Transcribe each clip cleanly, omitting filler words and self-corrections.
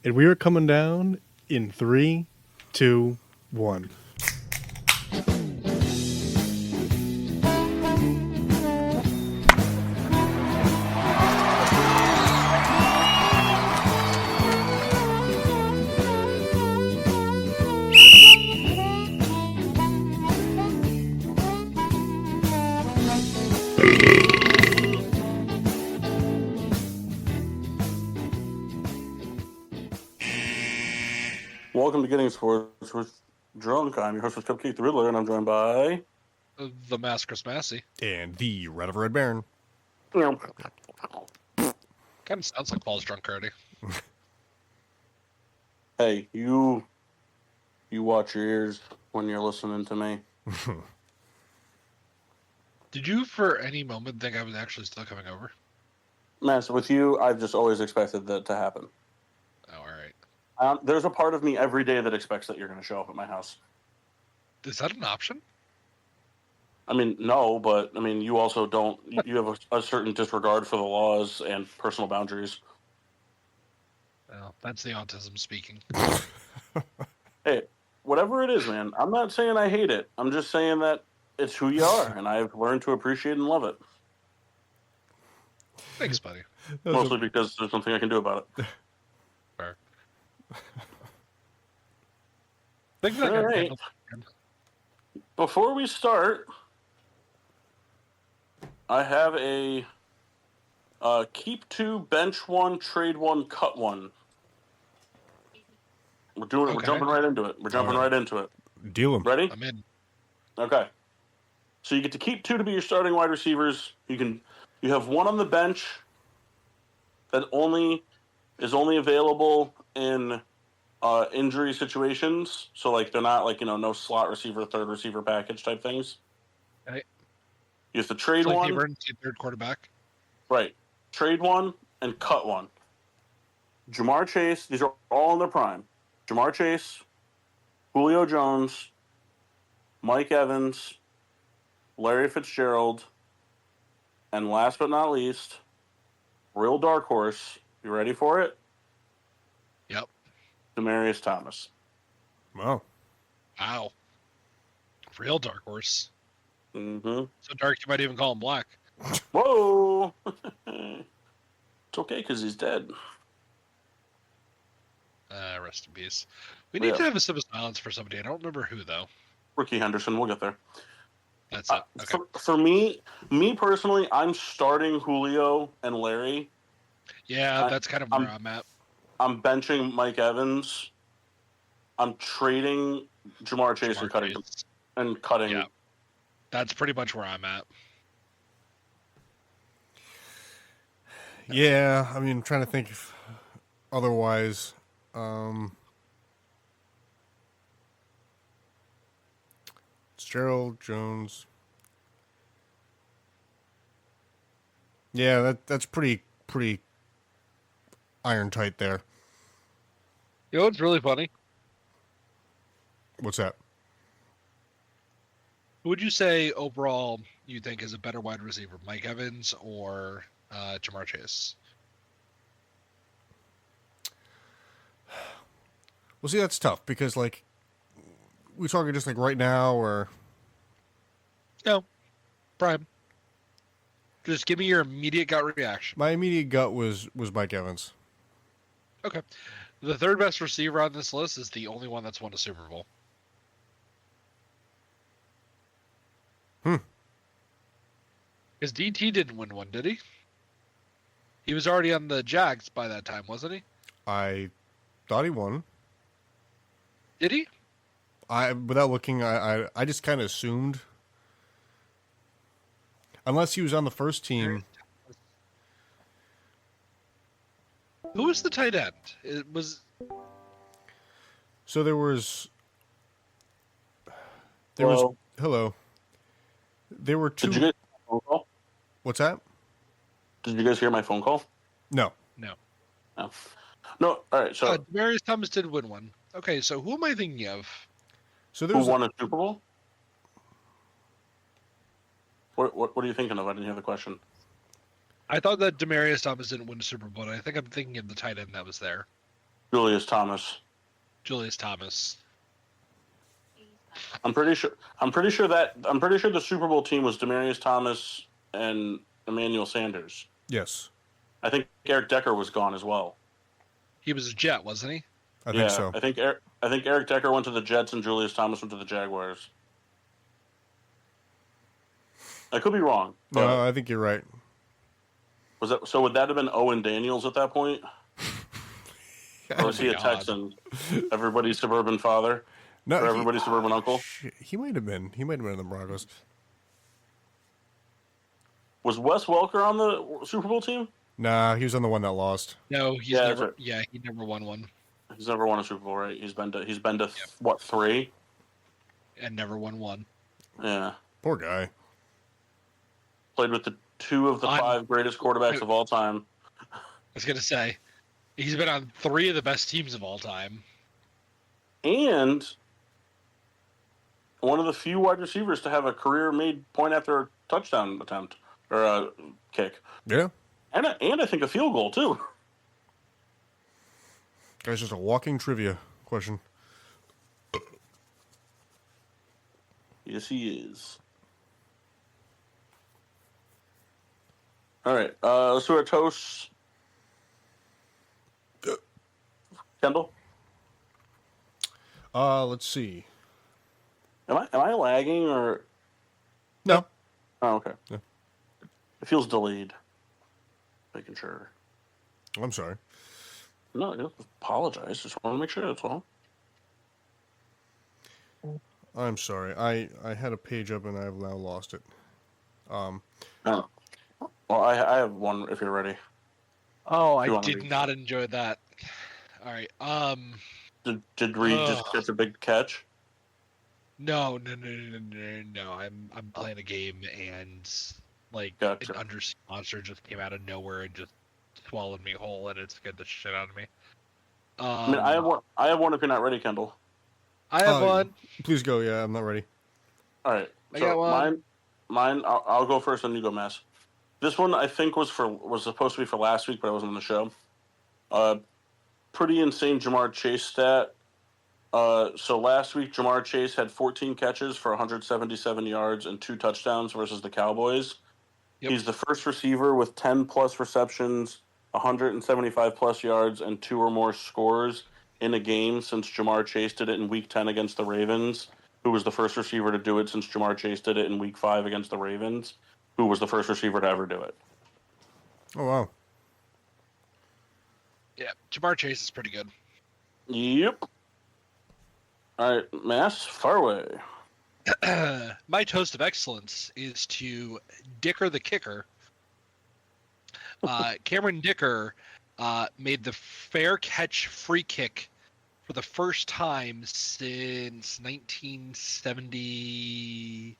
And we are coming down in 3, 2, 1. Welcome to Getting Sports with Drunk. I'm your host with Cupcake the Riddler, and I'm joined by... The Maskers Massey. And the Red of Red Baron. Kind of sounds like Paul's drunk already. Hey, you watch your ears when you're listening to me. Did you for any moment think I was actually still coming over? Man, so with you, I've just always expected that to happen. Oh, all right. There's a part of me every day that expects that you're going to show up at my house. Is that an option? I mean, no, but I mean, you also don't. You have a certain disregard for the laws and personal boundaries. Well, that's the autism speaking. Hey, whatever it is, man, I'm not saying I hate it. I'm just saying that it's who you are, and I've learned to appreciate and love it. Thanks, buddy. Mostly because there's nothing I can do about it. Fair. Think that All right. Before we start, I have a keep 2, bench 1, trade 1, cut 1. We're doing it. Okay. We're jumping right into it. We're jumping right into it. Deal 'em. Ready? I'm in. Okay. So you get to keep 2 to be your starting wide receivers. You have 1 on the bench that is only available in injury situations. So like they're not like no slot receiver, third receiver package type things. Okay. You have to trade It's like 1. the emergency third quarterback. Right. Trade 1 and cut 1. Jamar Chase, these are all in their prime. Jamar Chase, Julio Jones, Mike Evans, Larry Fitzgerald, and last but not least, real dark horse. You ready for it? Yep. Demaryius Thomas. Wow. Wow. Real dark horse. Mm-hmm. So dark you might even call him black. Whoa! It's okay because he's dead. Rest in peace. We need to have a sip of silence for somebody. I don't remember who, though. Ricky Henderson. We'll get there. That's it. Okay. For me personally, I'm starting Julio and Larry. Yeah, that's kind of where I'm at. I'm benching Mike Evans. I'm trading Jamar Chase and cutting. Yeah, that's pretty much where I'm at. Yeah, I mean, I'm trying to think if otherwise. Gerald Jones. Yeah, that's pretty iron tight there. You know what's really funny? What's that? Who would you say overall you think is a better wide receiver, Mike Evans or Jamar Chase? Well, see, that's tough because, like, we talking just like right now, or no, prime. Just give me your immediate gut reaction. My immediate gut was Mike Evans. Okay, the third best receiver on this list is the only one that's won a Super Bowl. Because DT didn't win one, did he? He was already on the Jags by that time, wasn't he? I thought he won. Did he? Without looking, I just kind of assumed. Unless he was on the first team. Who was the tight end? It was. So there was. Hello. There were 2. Did you get my phone call? What's that? Did you guys hear my phone call? No. No. All right. So Demaryius Thomas did win one. Okay, so who am I thinking of? So who won a Super Bowl? What are you thinking of? I didn't hear the question. I thought that Demaryius Thomas didn't win a Super Bowl. I think I'm thinking of the tight end that was there. Julius Thomas. Julius Thomas. I'm pretty sure the Super Bowl team was Demaryius Thomas and Emmanuel Sanders. Yes, I think Eric Decker was gone as well. He was a Jet, wasn't he? I think so. I think Eric Decker went to the Jets and Julius Thomas went to the Jaguars. I could be wrong. No, I think you're right. Was that so? Would that have been Owen Daniels at that point? Or was he a God. Texan? Everybody's suburban father? No, Or everybody's suburban uncle? He might have been. He might have been in the Broncos. Was Wes Welker on the Super Bowl team? Nah, he was on the one that lost. No, he's Yeah, that's never. right. Yeah, he never won one, He's never won a Super Bowl, right? He's been to what, 3? and never won one. Yeah. Poor guy. Played with the 2 of the 5 greatest quarterbacks of all time. I was gonna say, he's been on 3 of the best teams of all time. And one of the few wide receivers to have a career-made point after a touchdown attempt or a kick, Yeah. and I think a field goal too. Guy's just a walking trivia question. Yes, he is. All right, let's do our toasts. Kendall, Let's see. am I lagging or? No. Oh, okay. Yeah. It feels delayed. Making sure. I'm sorry. No, I don't apologize. Just want to make sure that's all. I'm sorry. I had a page up and I've now lost it. Oh. Well, I have one if you're ready. Oh, You I wanna did read? not enjoy that. All right. Did Reed just catch a big catch? No. I'm playing a game and like Gotcha. an undersea monster just came out of nowhere and just swallowed me whole, and it scared the shit out of me. I mean, I have one. I have one if you're not ready, Kendall. I have one. Please go. Yeah, I'm not ready. All right. I So got one. mine. I'll go first, and you go, Mass. This one I think was supposed to be for last week, but I wasn't on the show. Pretty insane Jamar Chase stat. So last week Jamar Chase had 14 catches for 177 yards and 2 touchdowns versus the Cowboys. Yep. He's the first receiver with 10 plus receptions, 175 plus yards, and 2 or more scores in a game since Jamar Chase did it in Week 10 against the Ravens, who was the first receiver to do it since Jamar Chase did it in Week 5 against the Ravens, who was the first receiver to ever do it. Oh, wow. Yeah, Jamar Chase is pretty good. Yep. All right, Mass, far away. My toast of excellence is to Dicker the kicker. Cameron Dicker made the fair catch free kick for the first time since 1970.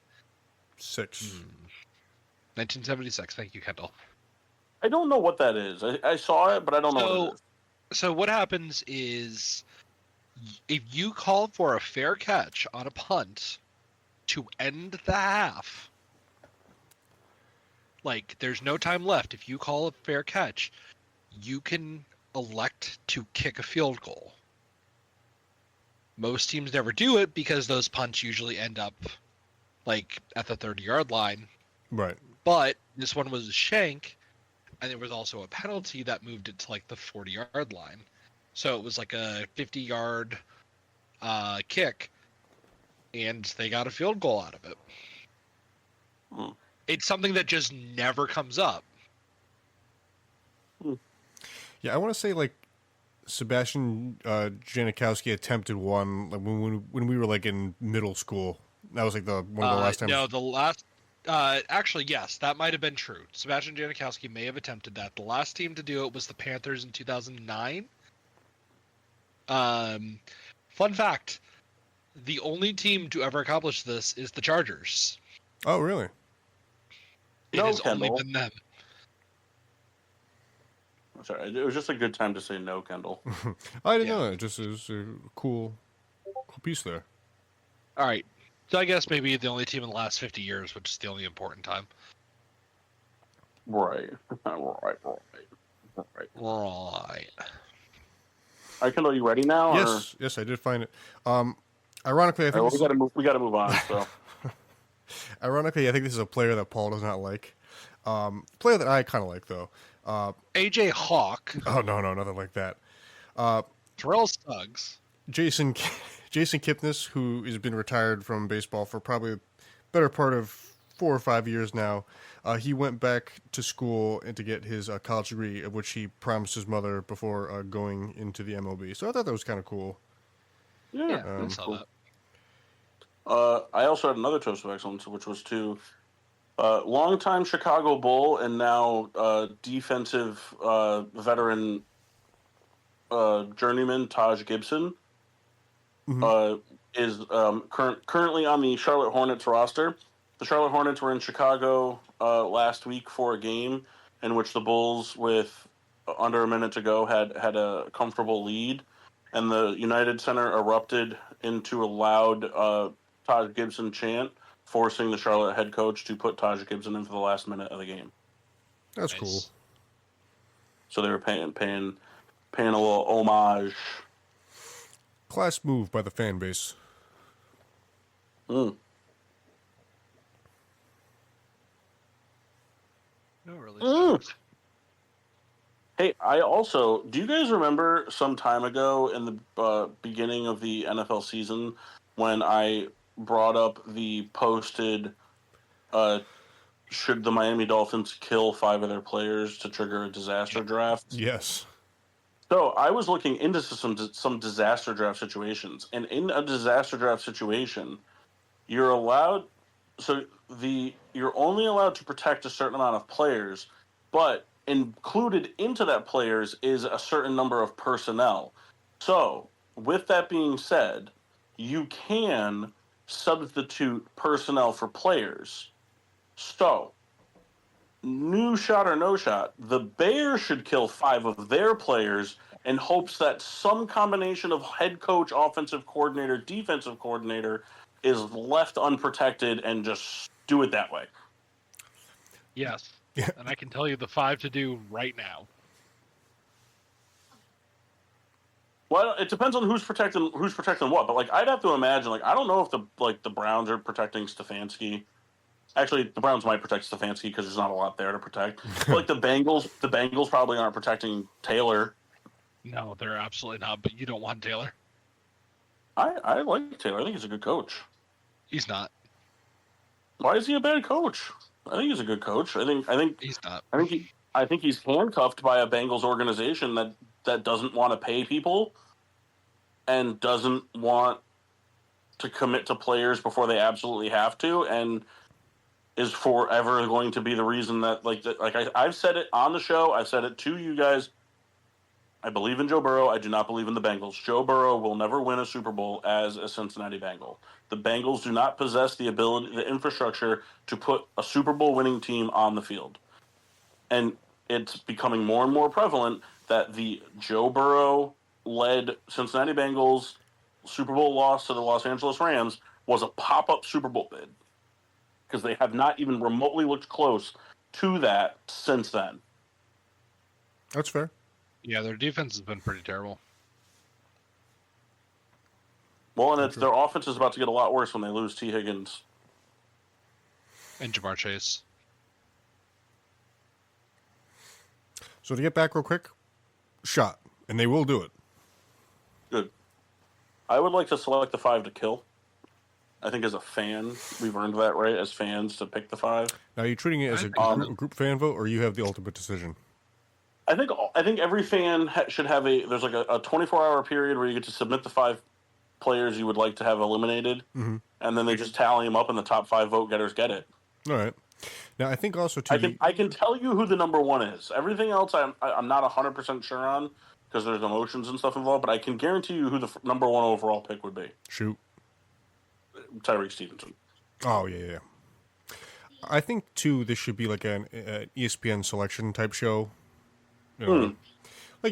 1976. Thank you, Kendall. I don't know what that is. I saw it, but I don't know what it is. So what happens is, if you call for a fair catch on a punt to end the half, like there's no time left, if you call a fair catch, you can elect to kick a field goal. Most teams never do it because those punts usually end up like at the 30-yard line. Right. But this one was a shank, and there was also a penalty that moved it to like the 40-yard line. So it was like a 50-yard kick, and they got a field goal out of it. It's something that just never comes up. Yeah, I want to say like Sebastian Janikowski attempted one like when we were like in middle school. That was like one of the last times. No, the last. Actually, yes, that might have been true. Sebastian Janikowski may have attempted that. The last team to do it was the Panthers in 2009. Fun fact: the only team to ever accomplish this is the Chargers. Oh, really? It No, has Kendall. only been them. Sorry, it was just a good time to say no, Kendall. I didn't know that. It just is a cool piece there. All right. So I guess maybe the only team in the last 50 years, which is the only important time. Right. Right. All right, Kendall, you ready now? Yes, yes, I did find it. Ironically, I Or... think we got to move on. So, ironically, I think this is a player that Paul does not like. Player that I kind of like though. AJ Hawk. Oh no, nothing like that. Terrell Suggs. Jason Kipnis, who has been retired from baseball for probably a better part of 4 or 5 years now. He went back to school and to get his college degree, of which he promised his mother before going into the MLB. So I thought that was kind of cool. yeah, I saw cool. that. I also had another toast of excellence, which was to longtime Chicago Bull and now defensive veteran journeyman Taj Gibson is currently on the Charlotte Hornets roster. The Charlotte Hornets were in Chicago last week for a game in which the Bulls, with under a minute to go, had a comfortable lead, and the United Center erupted into a loud Taj Gibson chant, forcing the Charlotte head coach to put Taj Gibson in for the last minute of the game. That's Nice. cool. So they were paying a little homage. Class move by the fan base. Mm. No, really. Mm. Hey, do you guys remember some time ago in the beginning of the NFL season when I brought up the posted should the Miami Dolphins kill 5 of their players to trigger a disaster draft? Yes. So I was looking into some disaster draft situations, and in a disaster draft situation, you're only allowed to protect a certain amount of players, but included into that players is a certain number of personnel. So, with that being said, you can substitute personnel for players. So, new shot or no shot, the Bears should kill 5 of their players in hopes that some combination of head coach, offensive coordinator, defensive coordinator is left unprotected and just do it that way. Yes. Yeah. And I can tell you the 5 to do right now. Well, it depends on who's protecting what. But I'd have to imagine, I don't know if the Browns are protecting Stefanski. Actually, the Browns might protect Stefanski because there's not a lot there to protect. But the Bengals probably aren't protecting Taylor. No, they're absolutely not. But you don't want Taylor. I like Taylor. I think he's a good coach. He's not. Why is he a bad coach? I think he's a good coach. I think He's not. I think he's handcuffed by a Bengals organization that doesn't want to pay people and doesn't want to commit to players before they absolutely have to, and is forever going to be the reason that I've said it on the show. I've said it to you guys. I believe in Joe Burrow. I do not believe in the Bengals. Joe Burrow will never win a Super Bowl as a Cincinnati Bengal. The Bengals do not possess the infrastructure to put a Super Bowl winning team on the field. And it's becoming more and more prevalent that the Joe Burrow-led Cincinnati Bengals Super Bowl loss to the Los Angeles Rams was a pop-up Super Bowl bid, because they have not even remotely looked close to that since then. That's fair. Yeah, their defense has been pretty terrible. Well, and their offense is about to get a lot worse when they lose T. Higgins. And Jamar Chase. So to get back real quick, shot. And they will do it. Good. I would like to select the 5 to kill. I think as a fan, we've earned that right as fans to pick the 5. Now, are you treating it as a group fan vote, or you have the ultimate decision? I think every fan should have there's a 24-hour period where you get to submit the 5 players you would like to have eliminated, and then they just tally them up, and the top 5 vote getters get it. All right. Now, I think also too. I can tell you who the number 1 is. Everything else I'm not 100% sure on because there's emotions and stuff involved, but I can guarantee you who the number 1 overall pick would be. Shoot. Tyreek Stevenson. Oh, yeah. I think, too, this should be like an ESPN selection type show. You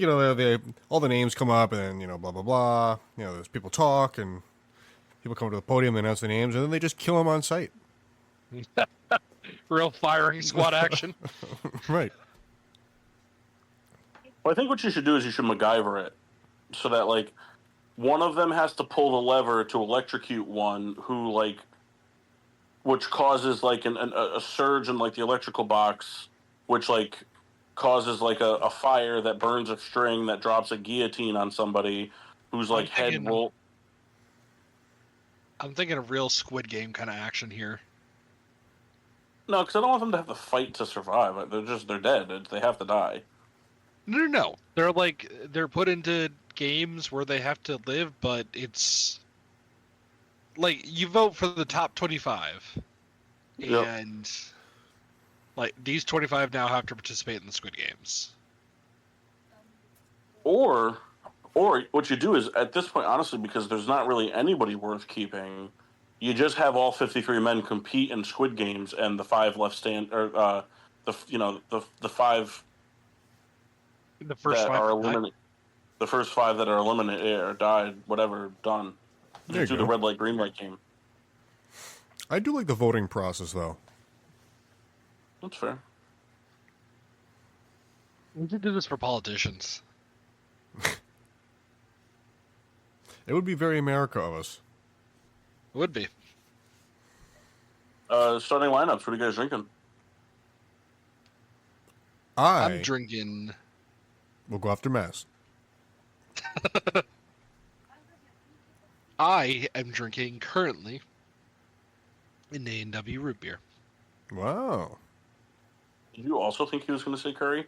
know, all the names come up, and then, blah, blah, blah. There's people talk, and people come to the podium, and announce the names, and then they just kill them on site. Real firing squad action. Right. Well, I think what you should do is you should MacGyver it. so that like one of them has to pull the lever to electrocute one who like, which causes like a surge in like the electrical box, which like causes like a fire that burns a string that drops a guillotine on somebody who's like head roll. I'm thinking of real Squid Game kind of action here. No, because I don't want them to have to fight to survive. They're dead. They have to die. No. They're put into games where they have to live, but it's like you vote for the top 25, Yep. and like these 25 now have to participate in the Squid Games. Or what you do is at this point, honestly, because there's not really anybody worth keeping, you just have all 53 men compete in Squid Games, and the five left stand, or the five The first that five are die. eliminated, the first five that are eliminated or died, whatever, done. There you Do go. the red light, green light game. I do like the voting process, though. That's fair. We should do this for politicians. It would be very America of us. It would be. Starting lineups. What are you guys drinking? I'm drinking. We'll go after Mass. I am drinking currently an A&W root beer. Wow. Did you also think he was going to say curry?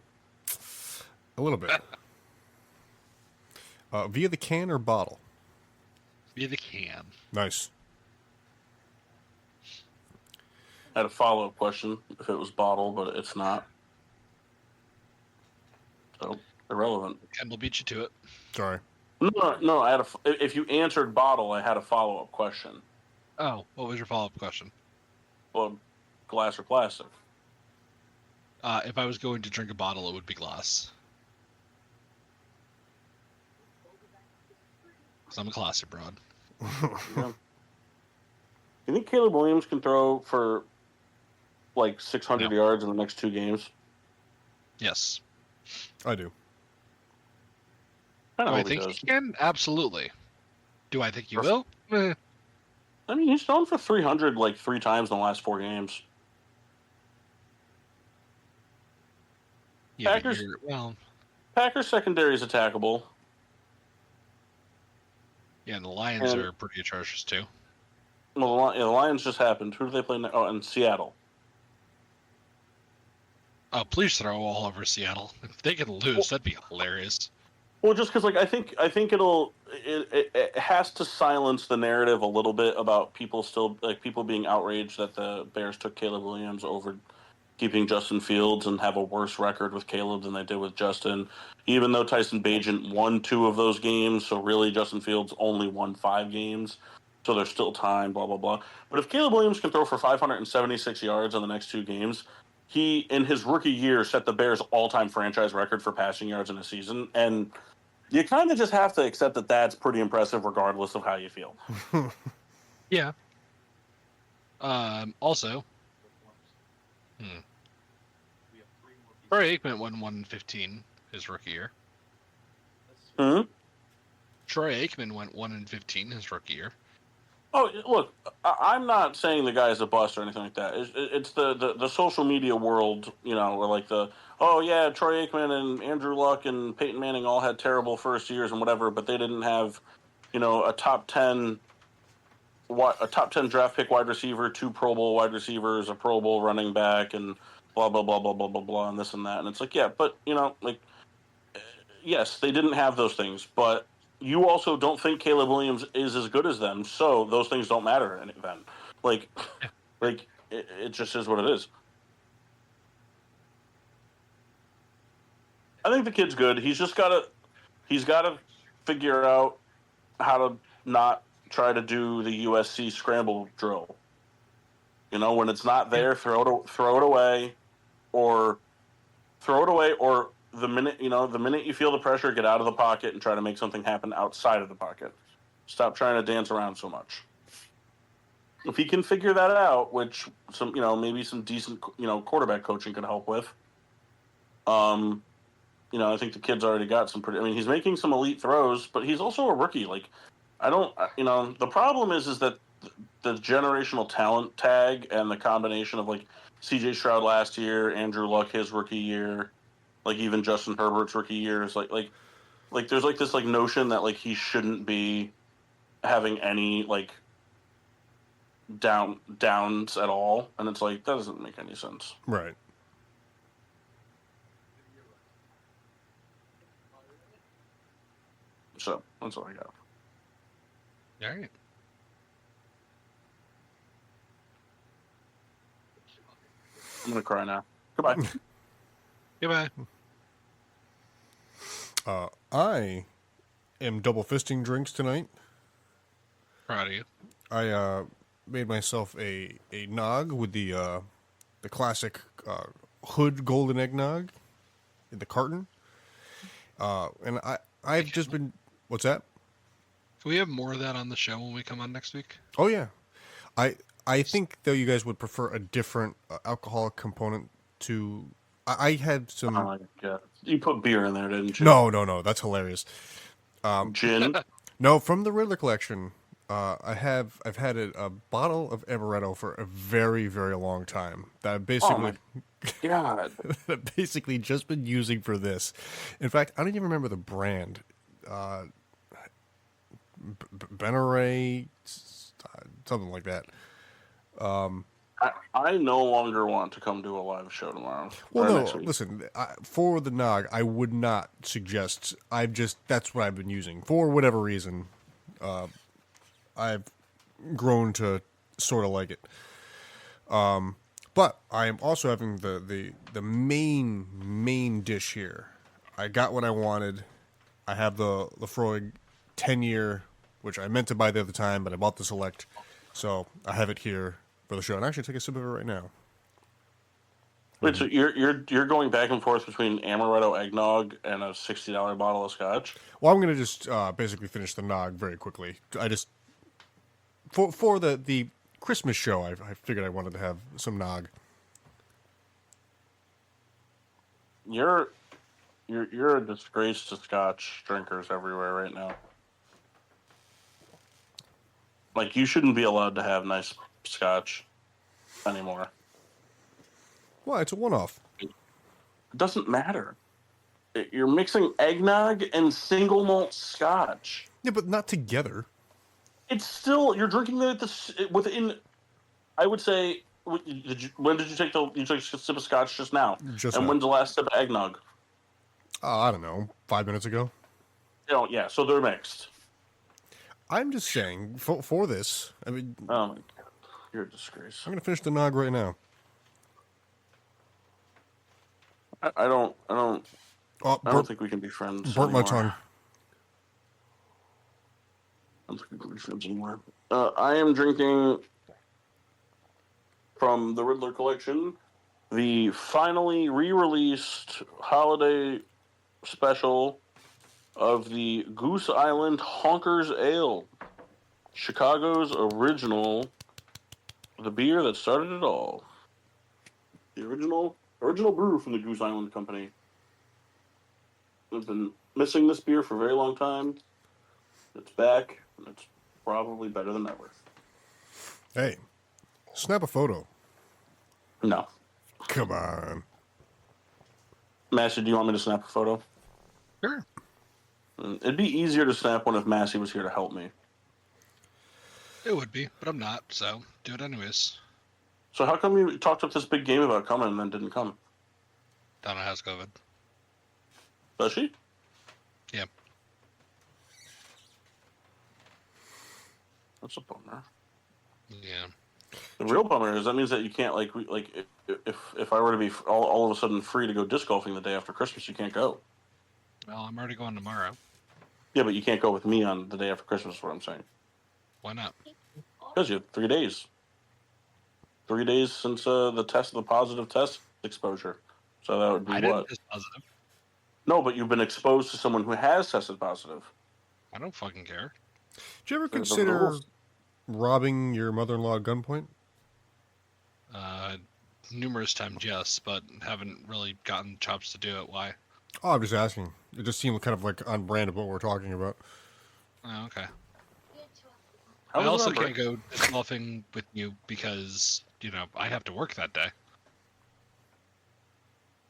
A little bit. Via the can or bottle? Via the can. Nice. I had a follow-up question if it was bottle, but it's not. So, irrelevant. And we'll beat you to it. Sorry. No. I had if you answered bottle, I had a follow-up question. Oh, what was your follow-up question? Well, glass or plastic? If I was going to drink a bottle, it would be glass. Because I'm a classy broad. Yeah. You think Caleb Williams can throw for like 600 yards in the next 2 games? Yes. I do. I Do I hope think he does. he can? Absolutely. Do I think he will? Eh. I mean, he's thrown for 300 like 3 times in the last 4 games. Yeah, Packers- well, Packers secondary is attackable. yeah, and the Lions And- are pretty atrocious too. Well, the Lions just happened. Who do they play next? Oh, in Seattle. Oh, please throw all over Seattle. If they could lose, that'd be hilarious. Well, just because, like, I think it has to silence the narrative a little bit about people being outraged that the Bears took Caleb Williams over keeping Justin Fields and have a worse record with Caleb than they did with Justin, even though Tyson Bagent won 2 of those games. So really, Justin Fields only won 5 games. So there's still time. Blah blah blah. But if Caleb Williams can throw for 576 yards in the next 2 games, he in his rookie year set the Bears' all-time franchise record for passing yards in a season, and you kind of just have to accept that that's pretty impressive, regardless of how you feel. Yeah. Also, Troy Aikman won 115 his rookie year. Hmm? Troy Aikman went 1-15 his rookie year. Oh, look, I'm not saying the guy's a bust or anything like that. It's the social media world, where like Troy Aikman and Andrew Luck and Peyton Manning all had terrible first years and whatever, but they didn't have, a top 10 draft pick wide receiver, 2 Pro Bowl wide receivers, a Pro Bowl running back, and blah blah blah blah blah blah blah, and this and that. And it's like, yeah, but yes, they didn't have those things, but you also don't think Caleb Williams is as good as them, so those things don't matter then. It just is what it is. I think the kid's good. He's got to figure out how to not try to do the USC scramble drill. When it's not there, throw it away, or the minute you feel the pressure, get out of the pocket and try to make something happen outside of the pocket. Stop trying to dance around so much. If he can figure that out, which maybe some decent, quarterback coaching could help with, I think the kid's already got some pretty. I mean, he's making some elite throws, but he's also a rookie. Like, I don't. The problem is that the generational talent tag and the combination of like C.J. Stroud last year, Andrew Luck his rookie year, like even Justin Herbert's rookie year is like there's like this like notion that like he shouldn't be having any like downs at all, and it's like that doesn't make any sense. Right. So that's all I got. All right. I'm gonna cry now. Goodbye. Goodbye. I am double fisting drinks tonight. Proud of you. I made myself a nog with the classic hood golden eggnog in the carton. And I've just been. What's that? Can we have more of that on the show when we come on next week? Oh yeah, I think though you guys would prefer a different alcoholic component to. I had some. Oh my god! You put beer in there, didn't you? No, that's hilarious. Gin. No, from the Riddler collection. I've had a bottle of amaretto for a very, very long time. That I've basically, God. I've basically just been using for this. In fact, I don't even remember the brand. Benaray, something like that. I no longer want to come do a live show tomorrow. Well, or no, next week. listen. For the nog, I would not suggest. That's what I've been using for whatever reason. I've grown to sort of like it. But I am also having the main dish here. I got what I wanted. I have the Lefroy 10-year, which I meant to buy the other time, but I bought the Select, so I have it here for the show. And actually, take a sip of it right now. Wait, so you're going back and forth between amaretto eggnog and a $60 bottle of scotch? Well, I'm gonna just basically finish the nog very quickly. I just for the Christmas show, I figured I wanted to have some nog. You're a disgrace to scotch drinkers everywhere right now. Like, you shouldn't be allowed to have nice scotch anymore. Well, it's a one-off. It doesn't matter. You're mixing eggnog and single malt scotch. Yeah, but not together. It's still, you're drinking it within, I would say, when did you take a sip of scotch just now? Just and now. when's the last sip of eggnog? I don't know, 5 minutes ago. Yeah, so they're mixed. I'm just saying, for this, I mean, Oh my god, you're a disgrace. I'm gonna finish the nog right now. I don't Burnt think we can be friends. my anymore. tongue. I don't think we can be friends anymore. I am drinking from the Riddler collection, the finally re-released holiday special of the Goose Island Honkers Ale, Chicago's original, the beer that started it all. The original brew from the Goose Island Company. I've been missing this beer for a very long time. It's back, and it's probably better than ever. Hey, snap a photo. No. Come on. Massey, do you want me to snap a photo? Sure. It'd be easier to snap one if Massey was here to help me. It would be, but I'm not, so do it anyways. So how come you talked up this big game about coming and then didn't come? Donna has COVID. Does she? Yeah. That's a bummer. Yeah. The real bummer is that means that you can't if I were to be all of a sudden free to go disc golfing the day after Christmas, you can't go. Well, I'm already going tomorrow. Yeah, but you can't go with me on the day after Christmas. Is what I'm saying. Why not? Because you have 3 days. 3 days since the positive test exposure. So that would be I what? didn't test positive. No, but you've been exposed to someone who has tested positive. I don't fucking care. Did you ever There's the consider rules. robbing your mother-in-law at gunpoint? Numerous times, yes, but haven't really gotten chops to do it. Why? Oh, I'm just asking. It just seemed kind of like on brand of what we're talking about. Oh, okay. How I was it also on break? can't go disc golfing with you because, I have to work that day.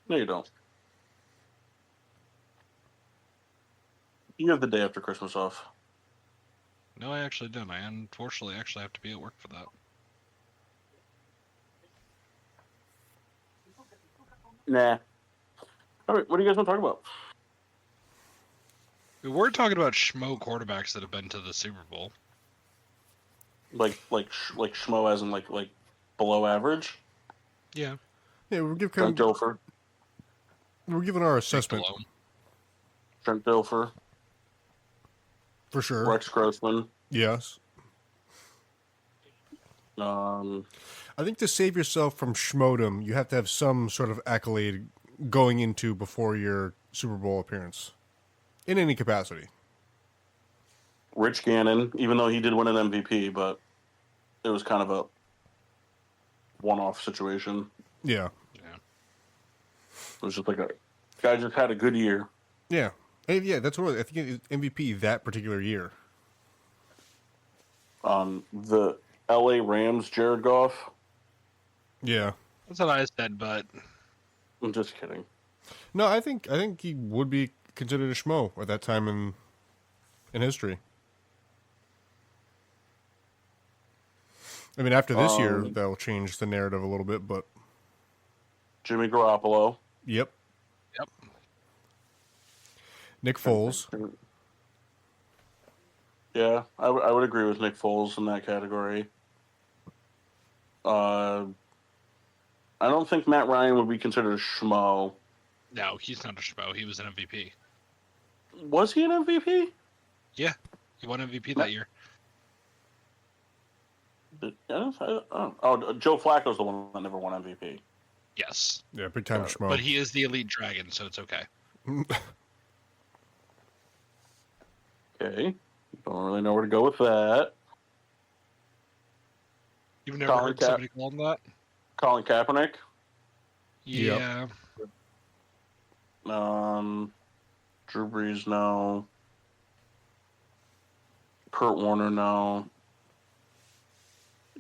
No, you don't. You have the day after Christmas off. No, I actually don't. I unfortunately actually have to be at work for that. Nah. All right, what do you guys want to talk about? We were talking about schmo quarterbacks that have been to the Super Bowl. Like schmo as in like below average. Yeah. Yeah, Trent Dilfer. we're giving our Jake assessment Delhomme. Trent Dilfer. for sure. Rex Grossman. Yes. Um, I think to save yourself from schmodom, you have to have some sort of accolade going into before your Super Bowl appearance, in any capacity. Rich Gannon, even though he did win an MVP, but it was kind of a one-off situation. Yeah. Yeah. It was just like a guy just had a good year. Yeah. And yeah, that's what I think it is MVP that particular year. The L.A. Rams, Jared Goff. Yeah. That's what I said, but I'm just kidding. No, I think he would be considered a schmo at that time in history. I mean, after this year, that'll change the narrative a little bit, but Jimmy Garoppolo. yep. yep. Nick Foles. Yeah, I would agree with Nick Foles in that category. I don't think Matt Ryan would be considered a schmo. No, he's not a schmo. He was an MVP. Was he an MVP? Yeah, he won MVP that year. Oh, Joe Flacco's the one that never won MVP. Yes. Yeah, big time schmo. But he is the elite dragon, so it's okay. Okay. Don't really know where to go with that. You've never heard somebody call him that? Colin Kaepernick. Yeah. Drew Brees, no. Kurt Warner, no.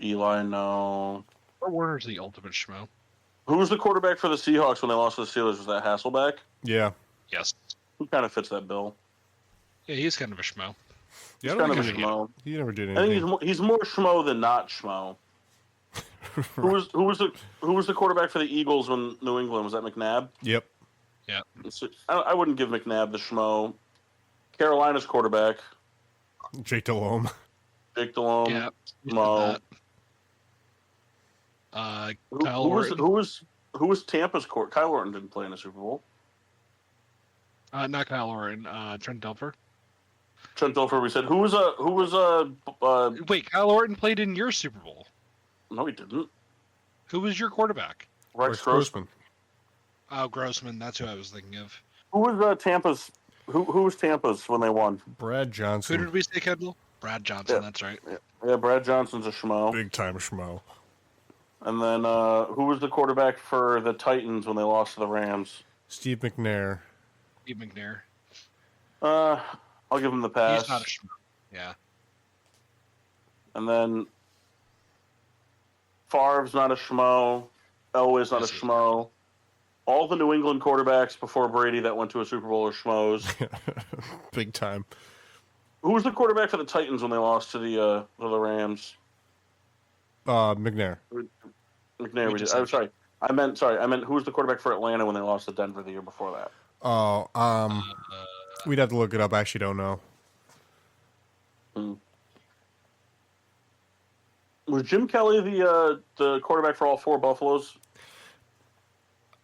Eli, no. Kurt Warner's the ultimate schmo. Who was the quarterback for the Seahawks when they lost to the Steelers? Was that Hasselbeck? Yeah. Yes. Who kind of fits that bill? Yeah, he's kind of a schmo. Yeah, He's kind of a schmo. He never did I anything. think he's more schmo than not schmo. Who was the quarterback for the Eagles when New England was that McNabb? Yep. Yeah. I wouldn't give McNabb the schmo. Carolina's quarterback, Jake Delhomme. Jake Delhomme. Yeah. Schmo. Kyle Orton. Who was Tampa's court? Kyle Orton didn't play in the Super Bowl. Not Kyle Orton. Trent Dilfer. Trent Dilfer. We said who was Wait, Kyle Orton played in your Super Bowl. No, he didn't. Who was your quarterback? Rex Grossman. Oh, Grossman. That's who I was thinking of. Who was Tampa's? Who was Tampa's when they won? Brad Who Johnson. did we say, Kendall? Brad Johnson. Yeah. That's right. Yeah, Brad Johnson's a schmo. Big time schmo. And then who was the quarterback for the Titans when they lost to the Rams? Steve McNair. Steve McNair. I'll give him the pass. He's not a schmo. Yeah. And then Favre's not a schmo. Elway's not a schmo. All the New England quarterbacks before Brady that went to a Super Bowl are schmoes. Big time. Who was the quarterback for the Titans when they lost to the Rams? McNair. McNair. I'm sorry. I meant who was the quarterback for Atlanta when they lost to Denver the year before that? Oh, we'd have to look it up. I actually don't know. Was Jim Kelly the quarterback for all four Buffaloes?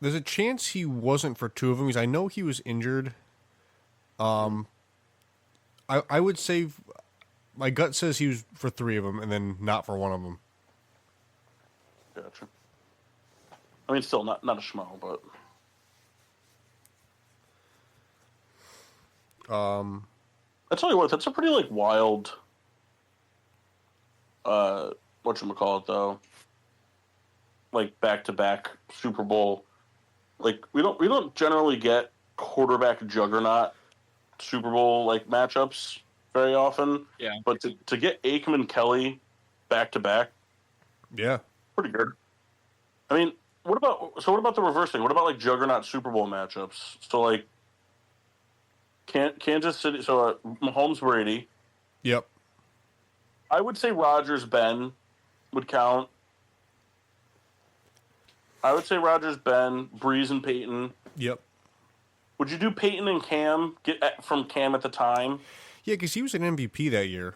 There's a chance he wasn't for two of them because I know he was injured. I would say my gut says he was for three of them and then not for one of them. Gotcha. I mean, still not a schmo, but I tell you what, that's a pretty wild. Whatchamacallit though? Back to back Super Bowl. We don't generally get quarterback juggernaut Super Bowl like matchups very often. Yeah. But to get Aikman Kelly back to back, Yeah. pretty good. I mean, what about the reverse thing? What about like juggernaut Super Bowl matchups? So like Kansas City, so Mahomes Brady. Yep. I would say Rodgers Ben would count. I would say Rodgers Ben, Breeze and Peyton. Yep. Would you do Peyton and Cam from Cam at the time? Yeah, because he was an MVP that year.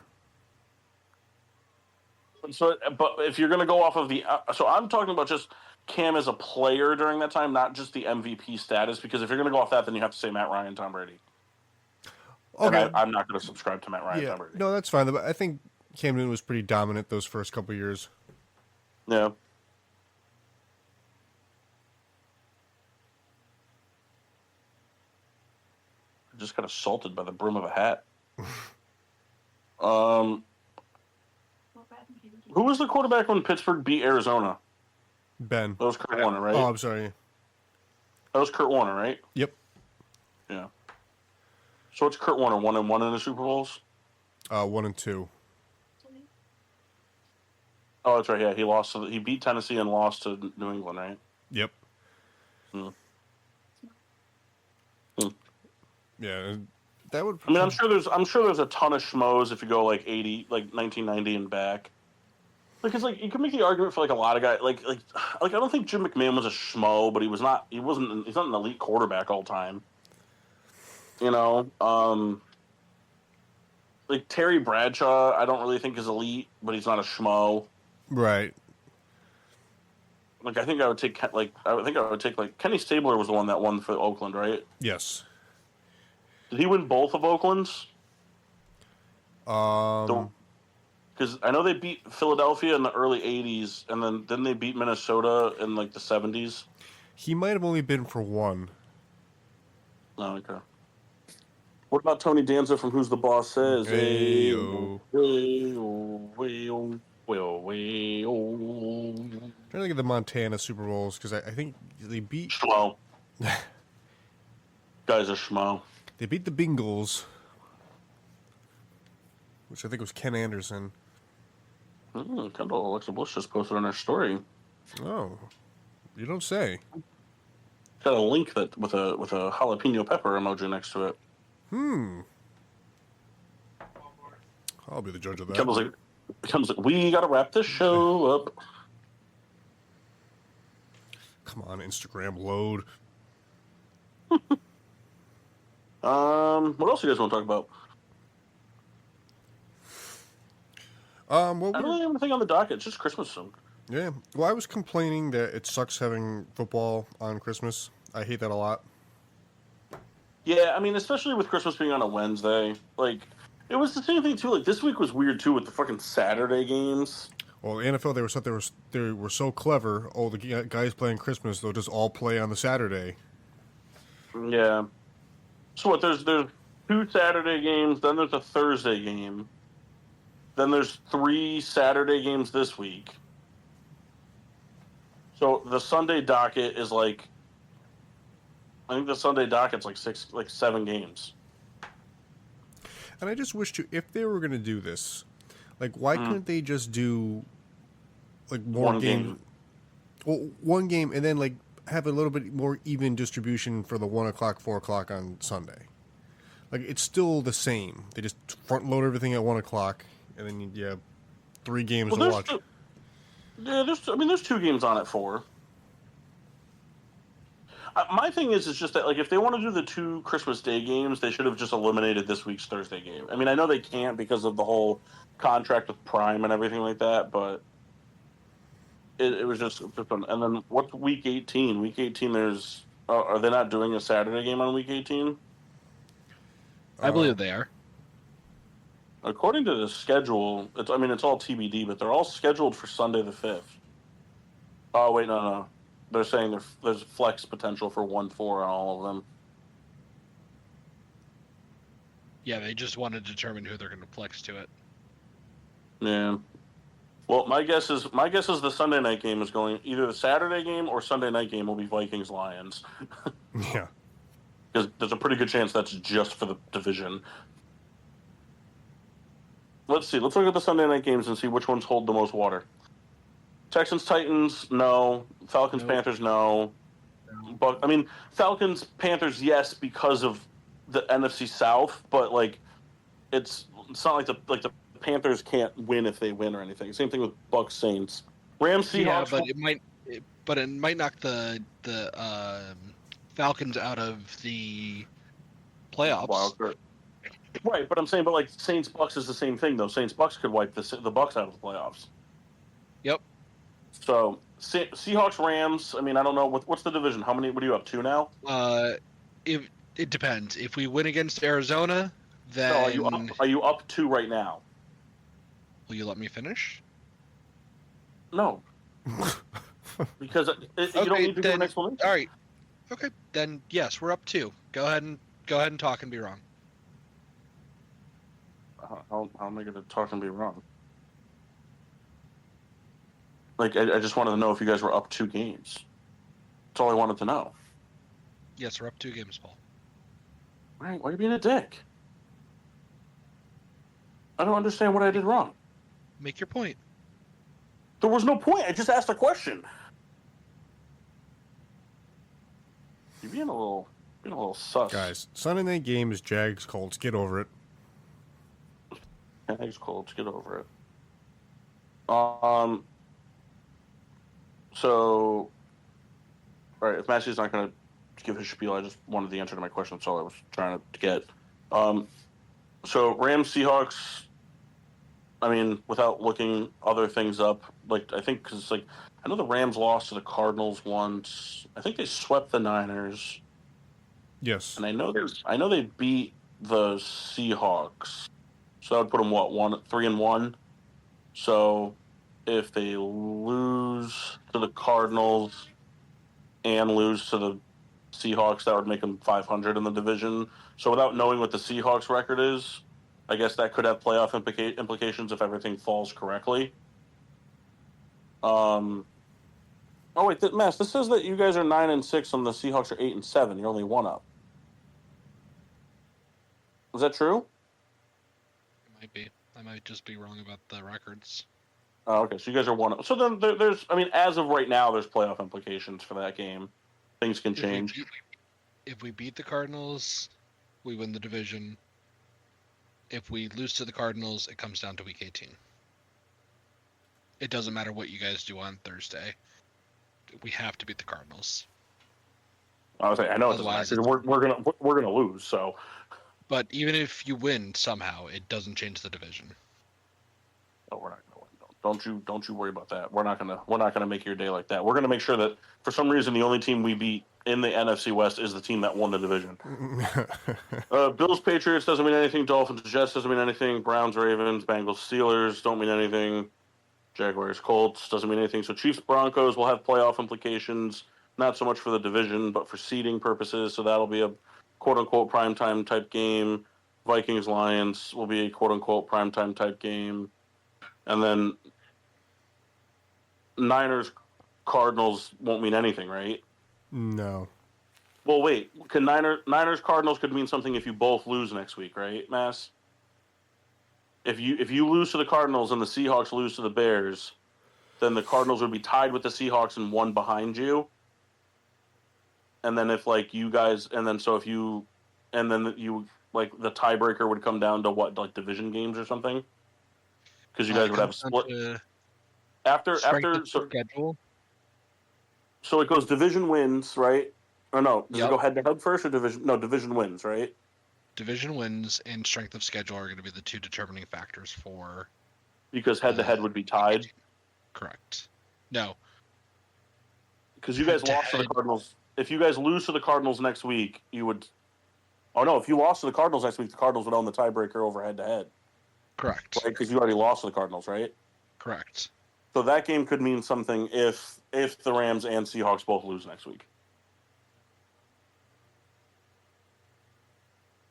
So, but if you're going to go off of so I'm talking about just Cam as a player during that time, not just the MVP status. Because if you're going to go off that, then you have to say Matt Ryan, Tom Brady. Okay. And I'm not going to subscribe to Matt Ryan, Yeah. Tom Brady. No, that's fine. But I think Cam Newton was pretty dominant those first couple years. Yeah. I just got assaulted by the brim of a hat. Who was the quarterback when Pittsburgh beat Arizona? Ben. That was Kurt Warner, right? Oh, I'm sorry. That was Kurt Warner, right? Yep. Yeah. So it's Kurt Warner 1-1 in the Super Bowls? 1 and 2. Oh, that's right. Yeah, he beat Tennessee and lost to New England, right? Yep. Hmm. Yeah, that would. I mean, I'm sure there's a ton of schmoes if you go like 80, like 1990 and back. Because like you can make the argument for like a lot of guys, like I don't think Jim McMahon was a schmo, but he's not an elite quarterback all time. You know, like Terry Bradshaw, I don't really think is elite, but he's not a schmo. Right. Like I think I would take Kenny Stabler was the one that won for Oakland, right? Yes. Did he win both of Oakland's? Because I know they beat Philadelphia in the early '80s, and then didn't they beat Minnesota in like the '70s? He might have only been for one. Oh, okay. What about Tony Danza from Who's the Boss Says? Hey-o. Trying Trying to think of the Montana Super Bowls because I think they beat Schmo. Guys are schmo. they beat the Bengals, which I think was Ken Anderson. Kendall Alexa Bush just posted on her story. Oh, you don't say. Got a link that with a jalapeno pepper emoji next to it. I'll be the judge of that. Kendall's like, we gotta wrap this show up. Come on, Instagram, load. What else do you guys want to talk about? Well, I don't really have anything on the docket. It's just Christmas soon. yeah. Well, I was complaining that it sucks having football on Christmas. I hate that a lot. Yeah, I mean, especially with Christmas being on a Wednesday. Like, it was the same thing, too. Like, this week was weird, too, with the fucking Saturday games. Well, the NFL, they were so clever. Oh, the guys playing Christmas, they'll just all play on the Saturday. Yeah. So what, there's 2 Saturday games, then there's a Thursday game. Then there's 3 Saturday games this week. So the Sunday docket is like... I think the Sunday docket's like 7 games. And I just wish if they were going to do this, like, why couldn't they just do, like, more One game. Well, one game, and then, like, have a little bit more even distribution for the 1 o'clock, 4 o'clock on Sunday. Like, it's still the same. They just front load everything at 1 o'clock, and then you have 3 games to watch. There's 2 games on at 4. My thing is just that, like, if they want to do the 2 Christmas Day games, they should have just eliminated this week's Thursday game. I mean, I know they can't because of the whole contract with Prime and everything like that, but it was just fun. And then what's Week 18? Week 18, there's... are they not doing a Saturday game on Week 18? I believe they are. According to the schedule, it's all TBD, but they're all scheduled for Sunday the 5th. Oh, wait, no. They're saying there's flex potential for 1-4 on all of them. Yeah, they just want to determine who they're going to flex to it. Yeah. Well, my guess is the Sunday night game is going either the Saturday game or Sunday night game will be Vikings Lions. Yeah. because there's a pretty good chance that's just for the division. Let's see. Let's look at the Sunday night games and see which ones hold the most water. Texans Titans, no. Falcons Nope. Panthers, no. But I mean, Falcons Panthers, yes, because of the NFC South. But like, it's not like the Panthers can't win if they win or anything. Same thing with Bucks Saints. Rams Seahawks. Yeah, but it might knock the Falcons out of the playoffs. Wild card. Right, but I'm saying, but like Saints Bucks is the same thing though. Saints Bucks could wipe the Bucks out of the playoffs. Yep. So Seahawks Rams. I mean, I don't know what's the division. How many? What are you up to now? It depends. If we win against Arizona, then No, are you up 2 right now? Will you let me finish? No, because you don't need to do an explanation. All right. Okay, then yes, we're up 2. Go ahead and talk and be wrong. How am I going to talk and be wrong? Like, I just wanted to know if you guys were up 2 games. That's all I wanted to know. Yes, we're up 2 games, Paul. Right? Why are you being a dick? I don't understand what I did wrong. Make your point. There was no point. I just asked a question. You're being a little sus. Guys, Sunday night game is Jags Colts. Get over it. Jags Colts. Get over it. So, all right. If Massey's not going to give his spiel, I just wanted the answer to my question. That's all I was trying to get. So Rams Seahawks. I mean, without looking other things up, like I think because like I know the Rams lost to the Cardinals once. I think they swept the Niners. Yes. And I know they beat the Seahawks. So that would put them 3-1. So if they lose to the Cardinals and lose to the Seahawks, that would make them 500 in the division. So without knowing what the Seahawks record is, I guess that could have playoff implications if everything falls correctly. Oh wait, Mass, this says that you guys are 9-6 and the Seahawks are 8-7. You're only 1 up. Is that true? It might be. I might just be wrong about the records. Oh, okay. So you guys are 1 up. So then there's, I mean, as of right now, there's playoff implications for that game. Things can change. If we beat the Cardinals, we win the division. If we lose to the Cardinals, it comes down to week 18. It doesn't matter what you guys do on Thursday. We have to beat the Cardinals. I was like, I know it doesn't matter. We're gonna lose. So, but even if you win somehow, it doesn't change the division. No, we're not gonna win. Don't you worry about that. We're not gonna make your day like that. We're gonna make sure that for some reason the only team we beat in the NFC West is the team that won the division. Bills Patriots doesn't mean anything. Dolphins Jets doesn't mean anything. Browns Ravens Bengals Steelers don't mean anything. Jaguars Colts doesn't mean anything. So Chiefs Broncos will have playoff implications, not so much for the division, but for seeding purposes. So that'll be a quote unquote primetime type game. Vikings Lions will be a quote unquote primetime type game. And then Niners Cardinals won't mean anything, right? No. Well, wait. Can Niners Cardinals could mean something if you both lose next week, right, Mass? If you lose to the Cardinals and the Seahawks lose to the Bears, then the Cardinals would be tied with the Seahawks and 1 behind you. And then if like you guys, and then so if you, and then you like the tiebreaker would come down to what, like division games or something? Because you guys would have a split after schedule. So it goes division wins, right? Or no, does Yep. it go head to head first or division? No, division wins, right? Division wins and strength of schedule are going to be the 2 determining factors for. Because head to head would be tied. Correct. No. Because you guys lost to the Cardinals. If you guys lose to the Cardinals next week, you would. Oh no! If you lost to the Cardinals next week, the Cardinals would own the tiebreaker over head to head. Correct. Right? Because you already lost to the Cardinals, right? Correct. So that game could mean something if the Rams and Seahawks both lose next week.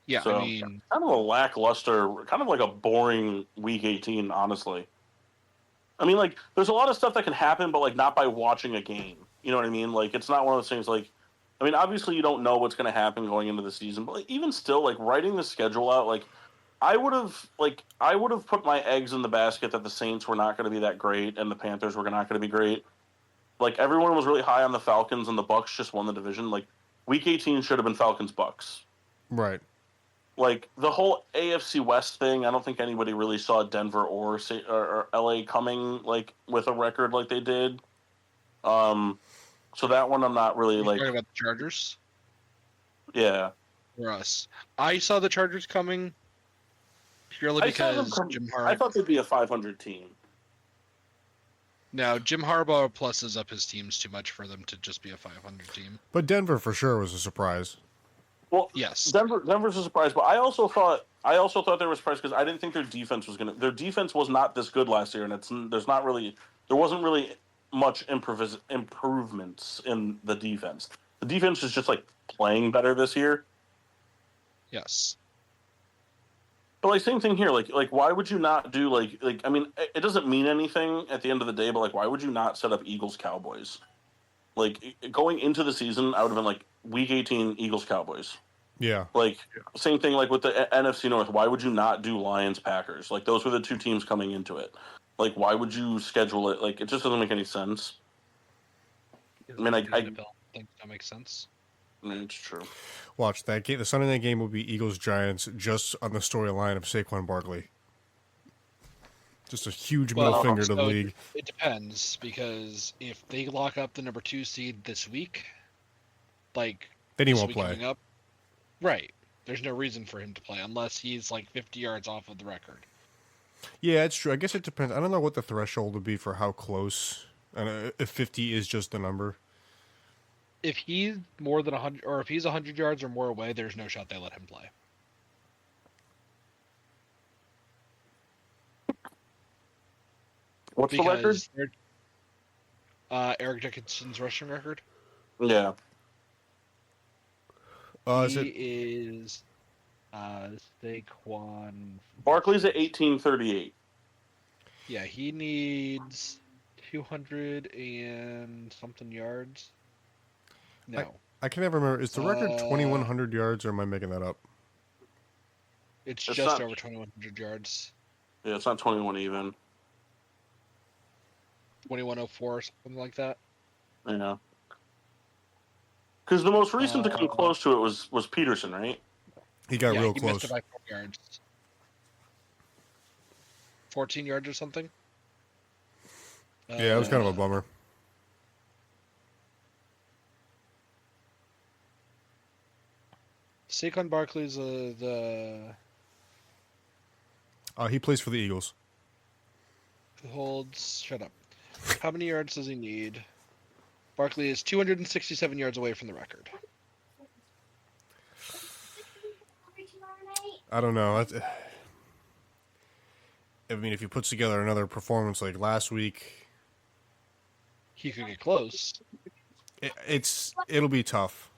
Yeah, so, I mean, kind of a lackluster, kind of like a boring Week 18, honestly. I mean, like, there's a lot of stuff that can happen, but like not by watching a game. You know what I mean? Like, it's not one of those things like I mean, obviously you don't know what's going to happen going into the season, but like, even still, like writing the schedule out, like I would have put my eggs in the basket that the Saints were not going to be that great and the Panthers were not going to be great. Like everyone was really high on the Falcons and the Bucks just won the division. Like Week 18 should have been Falcons Bucks. Right. Like the whole AFC West thing, I don't think anybody really saw Denver or LA coming like with a record like they did. So that one I'm not really You're like. talking about the Chargers Yeah, or us? I saw the Chargers coming purely because Jim I Harbaugh. thought they'd be a 500 team. No, Jim Harbaugh pluses up his teams too much for them to just be a 500 team. But Denver for sure was a surprise. Well, Yes, Denver's a surprise, but I also thought they were surprised because I didn't think their defense was gonna. Their defense was not this good last year, and there wasn't really much improvements in the defense. The defense is just like playing better this year. yes. But like same thing here, like why would you not do like I mean it doesn't mean anything at the end of the day, but like why would you not set up Eagles Cowboys? Like going into the season, I would have been like Week 18 Eagles Cowboys. Yeah. Like same thing like with the NFC North. Why would you not do Lions Packers? Like those were the two teams coming into it. Like why would you schedule it? Like it just doesn't make any sense. I mean, Things don't make sense. I mean, it's true. Watch that game. The Sunday night game will be Eagles Giants, just on the storyline of Saquon Barkley. Just a huge middle finger to the league. It depends, because if they lock up the number 2 seed this week, like Then he this won't week play. coming up, right? There's no reason for him to play unless he's like 50 yards off of the record. Yeah, it's true. I guess it depends. I don't know what the threshold would be for how close. And if 50 is just the number. If he's more than 100, or if he's 100 yards or more away, there's no shot they let him play. What's the record? Eric Dickinson's rushing record. Yeah. Is He it? is Saquon. Barkley's at 1838. Yeah, he needs 200 and something yards. No, I can never remember. Is the record 2,100 yards, or am I making that up? it's It's just not- over 2,100 yards. Yeah, it's not 21 even. 2,104 or something like that. Yeah. Because the most recent to come close to it was Peterson, right? He got real he close. missed it by 4 yards. 14 yards or something. Yeah, it was kind of a bummer. Saquon Barkley's the He plays for the Eagles. holds. Shut up. How many yards does he need? Barkley is 267 yards away from the record. I don't know. I mean, if he puts together another performance like last week, He could get close. it'll be tough.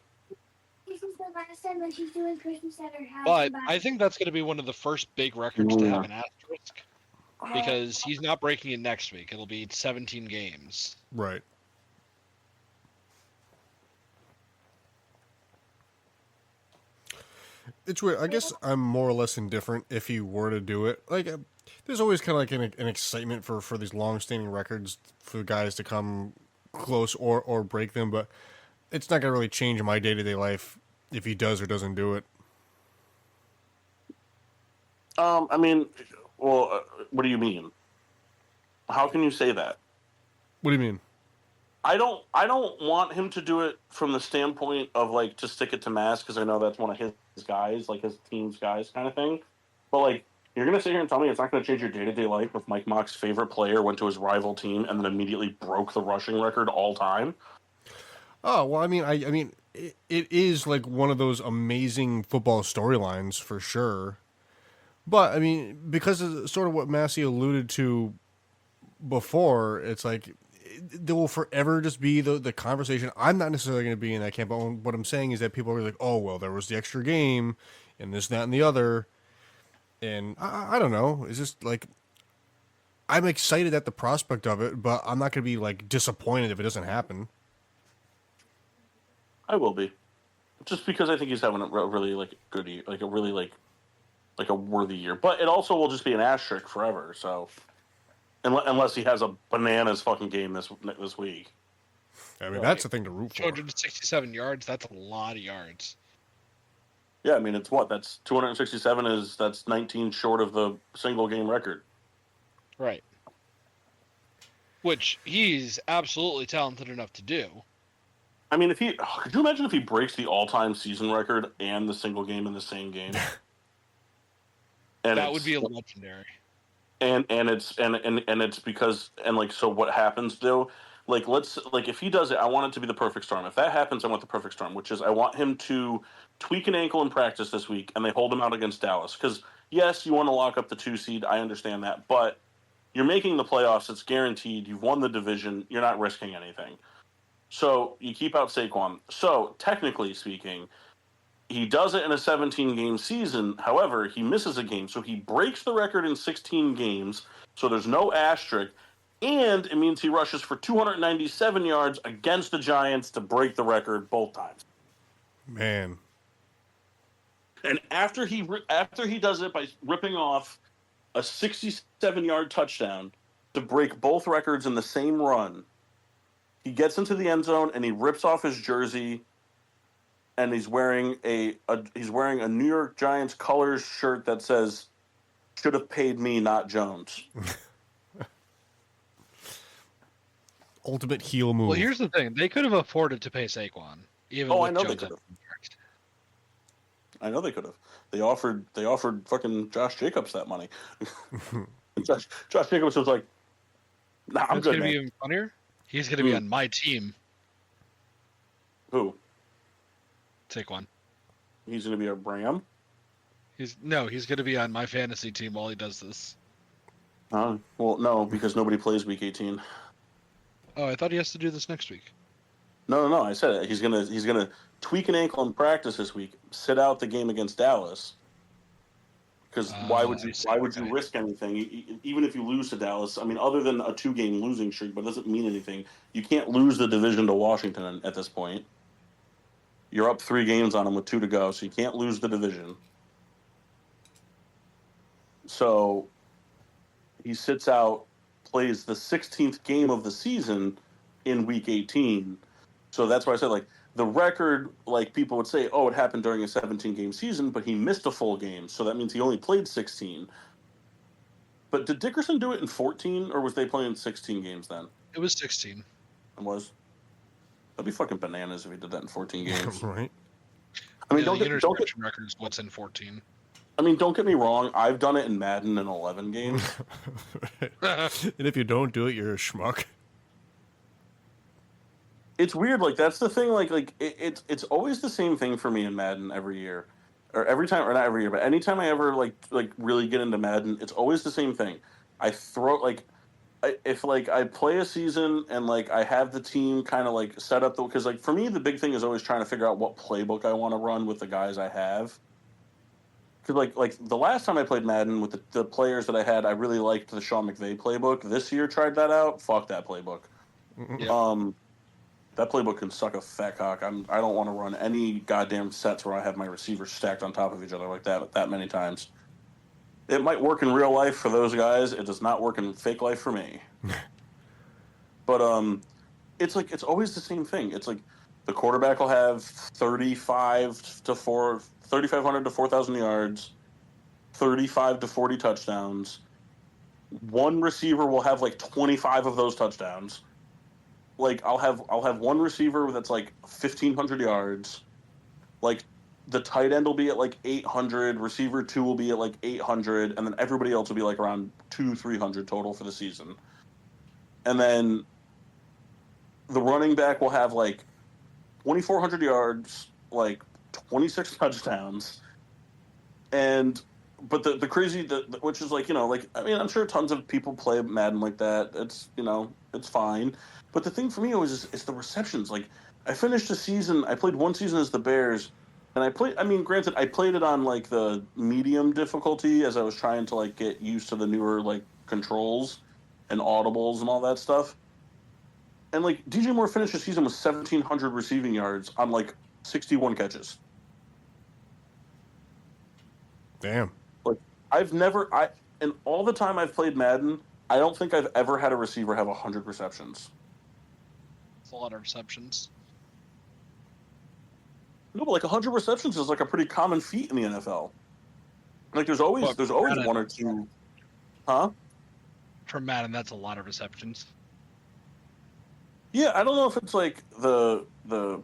This is the last time that she's doing Christmas at her house. But I think that's going to be one of the first big records to have an asterisk, Oh. because he's not breaking it next week. It'll be 17 games. Right. It's weird. I guess I'm more or less indifferent if he were to do it. Like, there's always kind of like an excitement for these long-standing records for guys to come close or break them, but it's not going to really change my day-to-day life if he does or doesn't do it. I mean, well, what do you mean? How can you say that? What do you mean? I don't want him to do it from the standpoint of like to stick it to Mass, because I know that's one of his guys, like his team's guys kind of thing. But like you're gonna sit here and tell me it's not gonna change your day-to-day life if Mike Mock's favorite player went to his rival team and then immediately broke the rushing record all time? Oh, well, I mean, it is like one of those amazing football storylines for sure. But I mean, because of sort of what Massey alluded to before, it's like there will forever just be the conversation. I'm not necessarily going to be in that camp, but what I'm saying is that people are like, oh, well, there was the extra game and this, that, and the other. And I don't know. It's just like, I'm excited at the prospect of it, but I'm not going to be like disappointed if it doesn't happen. I will be, just because I think he's having a really like good year, like a really like a worthy year. But it also will just be an asterisk forever. So unless he has a bananas fucking game this week. I mean, Right. that's the thing to root for. 267 yards. That's a lot of yards. Yeah, I mean it's what that's 267 that's 19 short of the single game record. Right. Which he's absolutely talented enough to do. I mean, could you imagine if he breaks the all-time season record and the single game in the same game? And That would be legendary. And it's because so what happens though? Like if he does it, I want it to be the perfect storm. If that happens, I want the perfect storm, which is I want him to tweak an ankle in practice this week, and they hold him out against Dallas. Because yes, you want to lock up the 2 seed, I understand that, but you're making the playoffs. It's guaranteed. You've won the division. You're not risking anything. So you keep out Saquon. So technically speaking, he does it in a 17-game season. However, he misses a game. So he breaks the record in 16 games. So there's no asterisk. And it means he rushes for 297 yards against the Giants to break the record both times. Man. And after he does it by ripping off a 67-yard touchdown to break both records in the same run, he gets into the end zone and he rips off his jersey, and he's wearing a New York Giants colors shirt that says "Should have paid me, not Jones." Ultimate heel move. Well, here's the thing: they could have afforded to pay Saquon, even with I know Jones they could out have. of contract. I know they could have. They offered fucking Josh Jacobs that money. Josh Jacobs was like, "Nah, I'm It's good, going to man." be even funnier. He's going to be on my team. Who? Saquon. He's going to be a Ram? He's going to be on my fantasy team while he does this. Well, no, because nobody plays Week 18. Oh, I thought he has to do this next week. No. I said it. He's gonna tweak an ankle in practice this week. Sit out the game against Dallas. Because why would you risk anything? Even if you lose to Dallas, I mean, other than a 2-game losing streak, but it doesn't mean anything. You can't lose the division to Washington at this point. You're up 3 games on them with 2 to go, so you can't lose the division. So he sits out, plays the 16th game of the season in Week 18. So that's why I said, like, the record, like, people would say, oh, it happened during a 17-game season, but he missed a full game, so that means he only played 16. But did Dickerson do it in 14, or was they playing 16 games then? It was 16. It was? That'd be fucking bananas if he did that in 14 games. Right. I mean, The don't get interception record is what's in 14. I mean, don't get me wrong. I've done it in Madden in 11 games. And if you don't do it, you're a schmuck. It's weird. Like, that's the thing. It's always the same thing for me in Madden every year, or every time, or not every year, but anytime I ever like really get into Madden, it's always the same thing. I throw if I play a season and like I have the team kind of like set up, because like for me the big thing is always trying to figure out what playbook I want to run with the guys I have. Because like the last time I played Madden with the players that I had, I really liked the Sean McVay playbook. This year, tried that out. Fuck that playbook. Yep. That playbook can suck a fat cock. I don't want to run any goddamn sets where I have my receivers stacked on top of each other like that many times. It might work in real life for those guys. It does not work in fake life for me. But it's like it's always the same thing. It's like the quarterback will have 3,500 to 4,000 yards, 35 to 40 touchdowns. One receiver will have like 25 of those touchdowns. Like I'll have one receiver that's like 1,500 yards. Like the tight end will be at like 800, receiver 2 will be at like 800, and then everybody else will be like around 200-300 total for the season. And then the running back will have like 2,400 yards, like 26 touchdowns, but the crazy, which is like, like, I mean, I'm sure tons of people play Madden like that. It's, it's fine. But the thing for me always is the receptions. Like, I finished a season, I played one season as the Bears, and granted, I played it on like the medium difficulty as I was trying to like get used to the newer like controls and audibles and all that stuff. And like DJ Moore finished the season with 1,700 receiving yards on like 61 catches. Damn. Like in all the time I've played Madden, I don't think I've ever had a receiver have 100 receptions. It's a lot of receptions. No, but like 100 receptions is like a pretty common feat in the NFL. Like there's always Madden. one or two, huh? For Madden, that's a lot of receptions. Yeah, I don't know if it's like the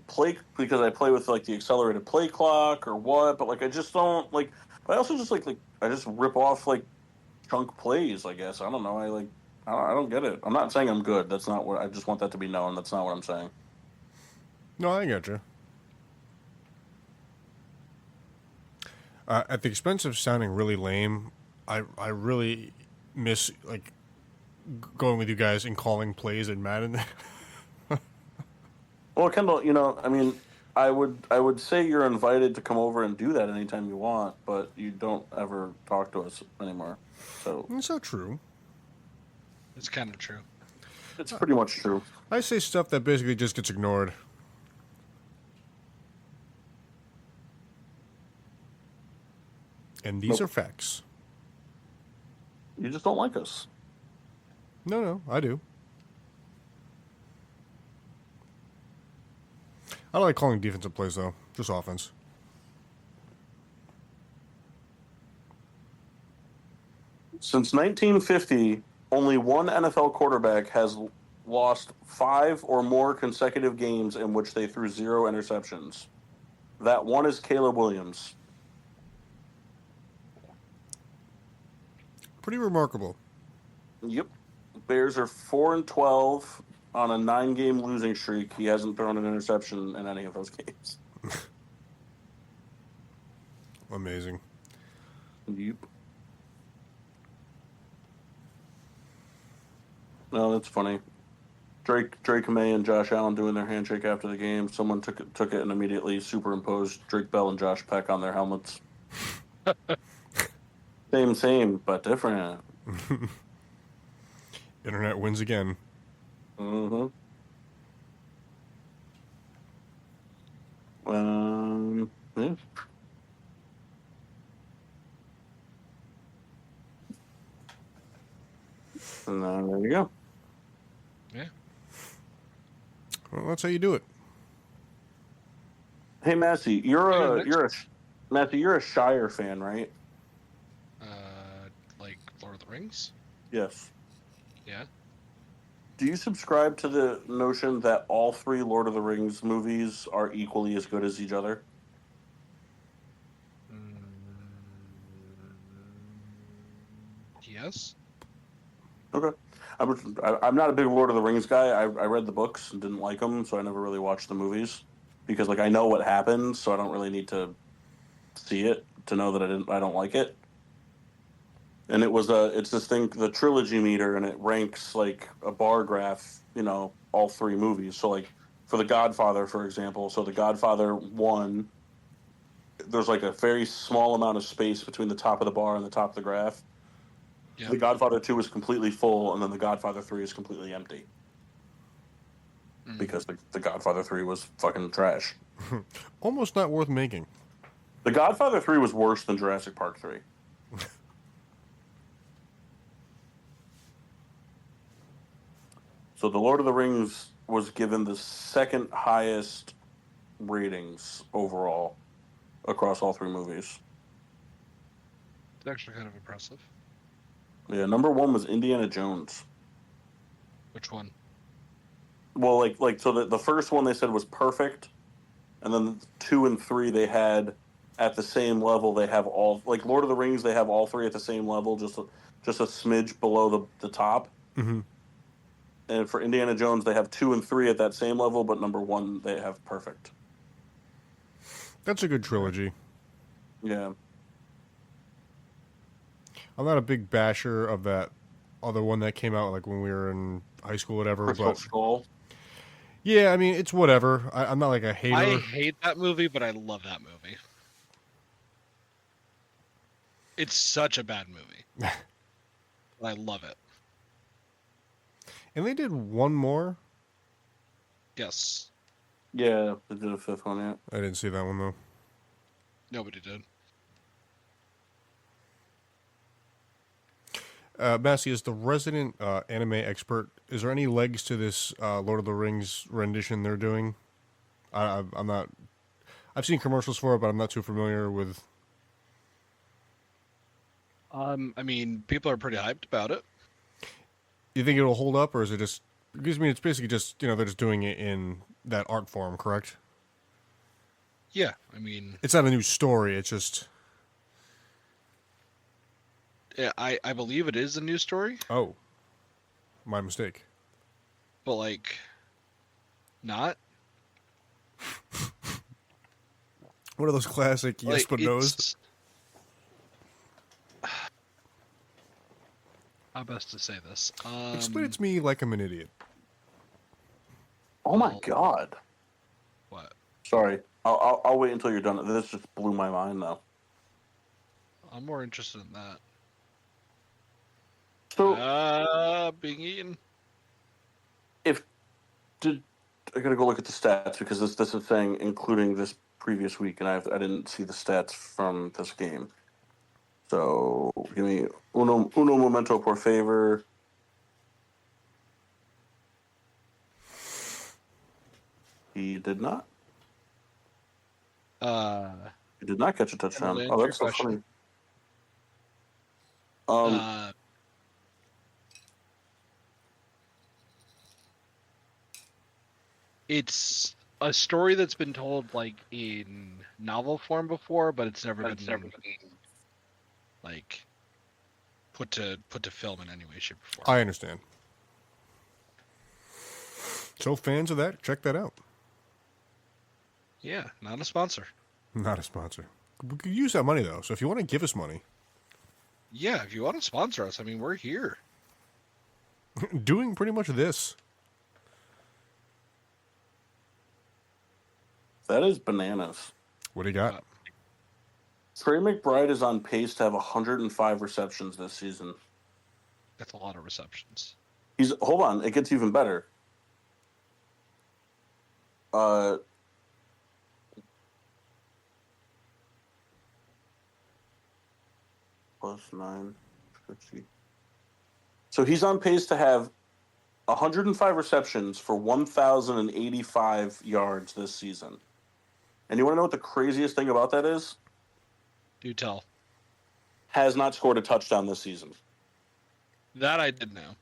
play because I play with like the accelerated play clock or what, but like I just don't like. But I also just like I just rip off like chunk plays. I guess I don't know. I don't get it. I'm not saying I'm good. That's not what I just want that to be known. That's not what I'm saying. No, I get you. At the expense of sounding really lame, I really miss like going with you guys and calling plays in Madden. Well, Kendall, I mean, I would say you're invited to come over and do that anytime you want, but you don't ever talk to us anymore. So It's not true. It's kind of true. it's pretty much true. I say stuff that basically just gets ignored. And these Nope. are facts. You just don't like us. No, I do. I don't like calling defensive plays, though. Just offense. Since 1950, only one NFL quarterback has lost 5 or more consecutive games in which they threw 0 interceptions. That one is Caleb Williams. Pretty remarkable. Yep. Bears are 4-12 on a 9-game losing streak. He hasn't thrown an interception in any of those games. Amazing. Yep. No, that's funny. Drake May and Josh Allen doing their handshake after the game. Someone took it and immediately superimposed Drake Bell and Josh Peck on their helmets. Same, but different. Internet wins again. Mm-hmm. Yeah. And there you go. Yeah. Well, that's how you do it. Hey, Massey, Yeah, you're a Shire fan, right? Like Lord of the Rings. Yes. Yeah. Do you subscribe to the notion that all 3 Lord of the Rings movies are equally as good as each other? Yes. Okay. I'm not a big Lord of the Rings guy. I read the books and didn't like them, so I never really watched the movies because like I know what happens, so I don't really need to see it to know that I don't like it. And it's this thing, the trilogy meter, and it ranks like a bar graph, all 3 movies. So like for The Godfather, for example, so The Godfather 1, there's like a very small amount of space between the top of the bar and the top of the graph. Yeah. The Godfather 2 is completely full, and then The Godfather 3 is completely empty. Because the Godfather 3 was fucking trash. Almost not worth making. The Godfather 3 was worse than Jurassic Park 3. So The Lord of the Rings was given the second highest ratings overall across all 3 movies. It's actually kind of impressive. Yeah, number 1 was Indiana Jones. Which one? Well, so the first one they said was perfect, and then 2 and 3 they had at the same level. They have all like Lord of the Rings. They have all 3 at the same level, just a smidge below the top. Mm-hmm. And for Indiana Jones, they have 2 and 3 at that same level, but number 1 they have perfect. That's a good trilogy. Yeah. I'm not a big basher of that other one that came out like when we were in high school, whatever. Crystal But Skull. yeah, I mean it's whatever. I'm not like a hater. I hate that movie, but I love that movie. It's such a bad movie. But I love it. And they did one more. Yes. Yeah, they did a 5th one, yeah. I didn't see that one though. Nobody did. Massey, is the resident anime expert. Is there any legs to this Lord of the Rings rendition they're doing? I'm not. I've seen commercials for it, but I'm not too familiar with. I mean, people are pretty hyped about it. Do you think it'll hold up, or is it just? Because I mean, it's basically just they're just doing it in that art form, correct? Yeah, I mean, It's not a new story. It's just. yeah, I believe it is a new story, Oh, my mistake. but like, not. One of those classic yes Like, but no's. it's. How best to say this? Explain it to me like I'm an idiot. Oh my Well- god. What? Sorry. I'll wait until you're done. This just blew my mind, though. I'm more interested in that. So, Being eaten. I gotta go look at the stats because this is saying including this previous week, and I didn't see the stats from this game. So give me uno momento por favor. He did not. He did not catch a touchdown. to Oh, answer that's so your funny. question. It's a story that's been told like in novel form before, but it's never been like put to film in any way, shape, or form. I understand. So fans of that, check that out. Yeah, not a sponsor. Not a sponsor. We could use that money though. So if you want to give us money, Yeah, if you want to sponsor us, I mean, we're here. doing pretty much this. That is bananas. What do you got? Trey McBride is on pace to have 105 receptions this season. That's a lot of receptions. Hold on, it gets even better. Plus 950. So he's on pace to have 105 receptions for 1,085 yards this season. And you want to know what the craziest thing about that is? Do tell. Has not scored a touchdown this season. That I did know.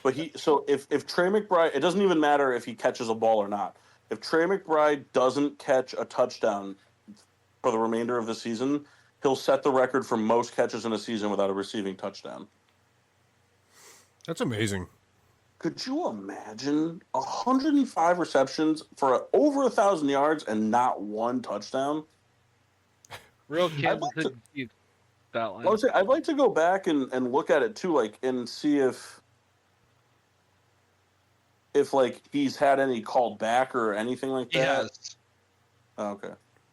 But if Trey McBride, it doesn't even matter if he catches a ball or not. If Trey McBride doesn't catch a touchdown for the remainder of the season, he'll set the record for most catches in a season without a receiving touchdown. That's amazing. Could you imagine 105 receptions for over 1,000 yards and not one touchdown? Real I'd Kansas like to- City that line. I would say I'd like to go back and look at it too, like, and see if like he's had any called back or anything like that. He has. Oh, okay.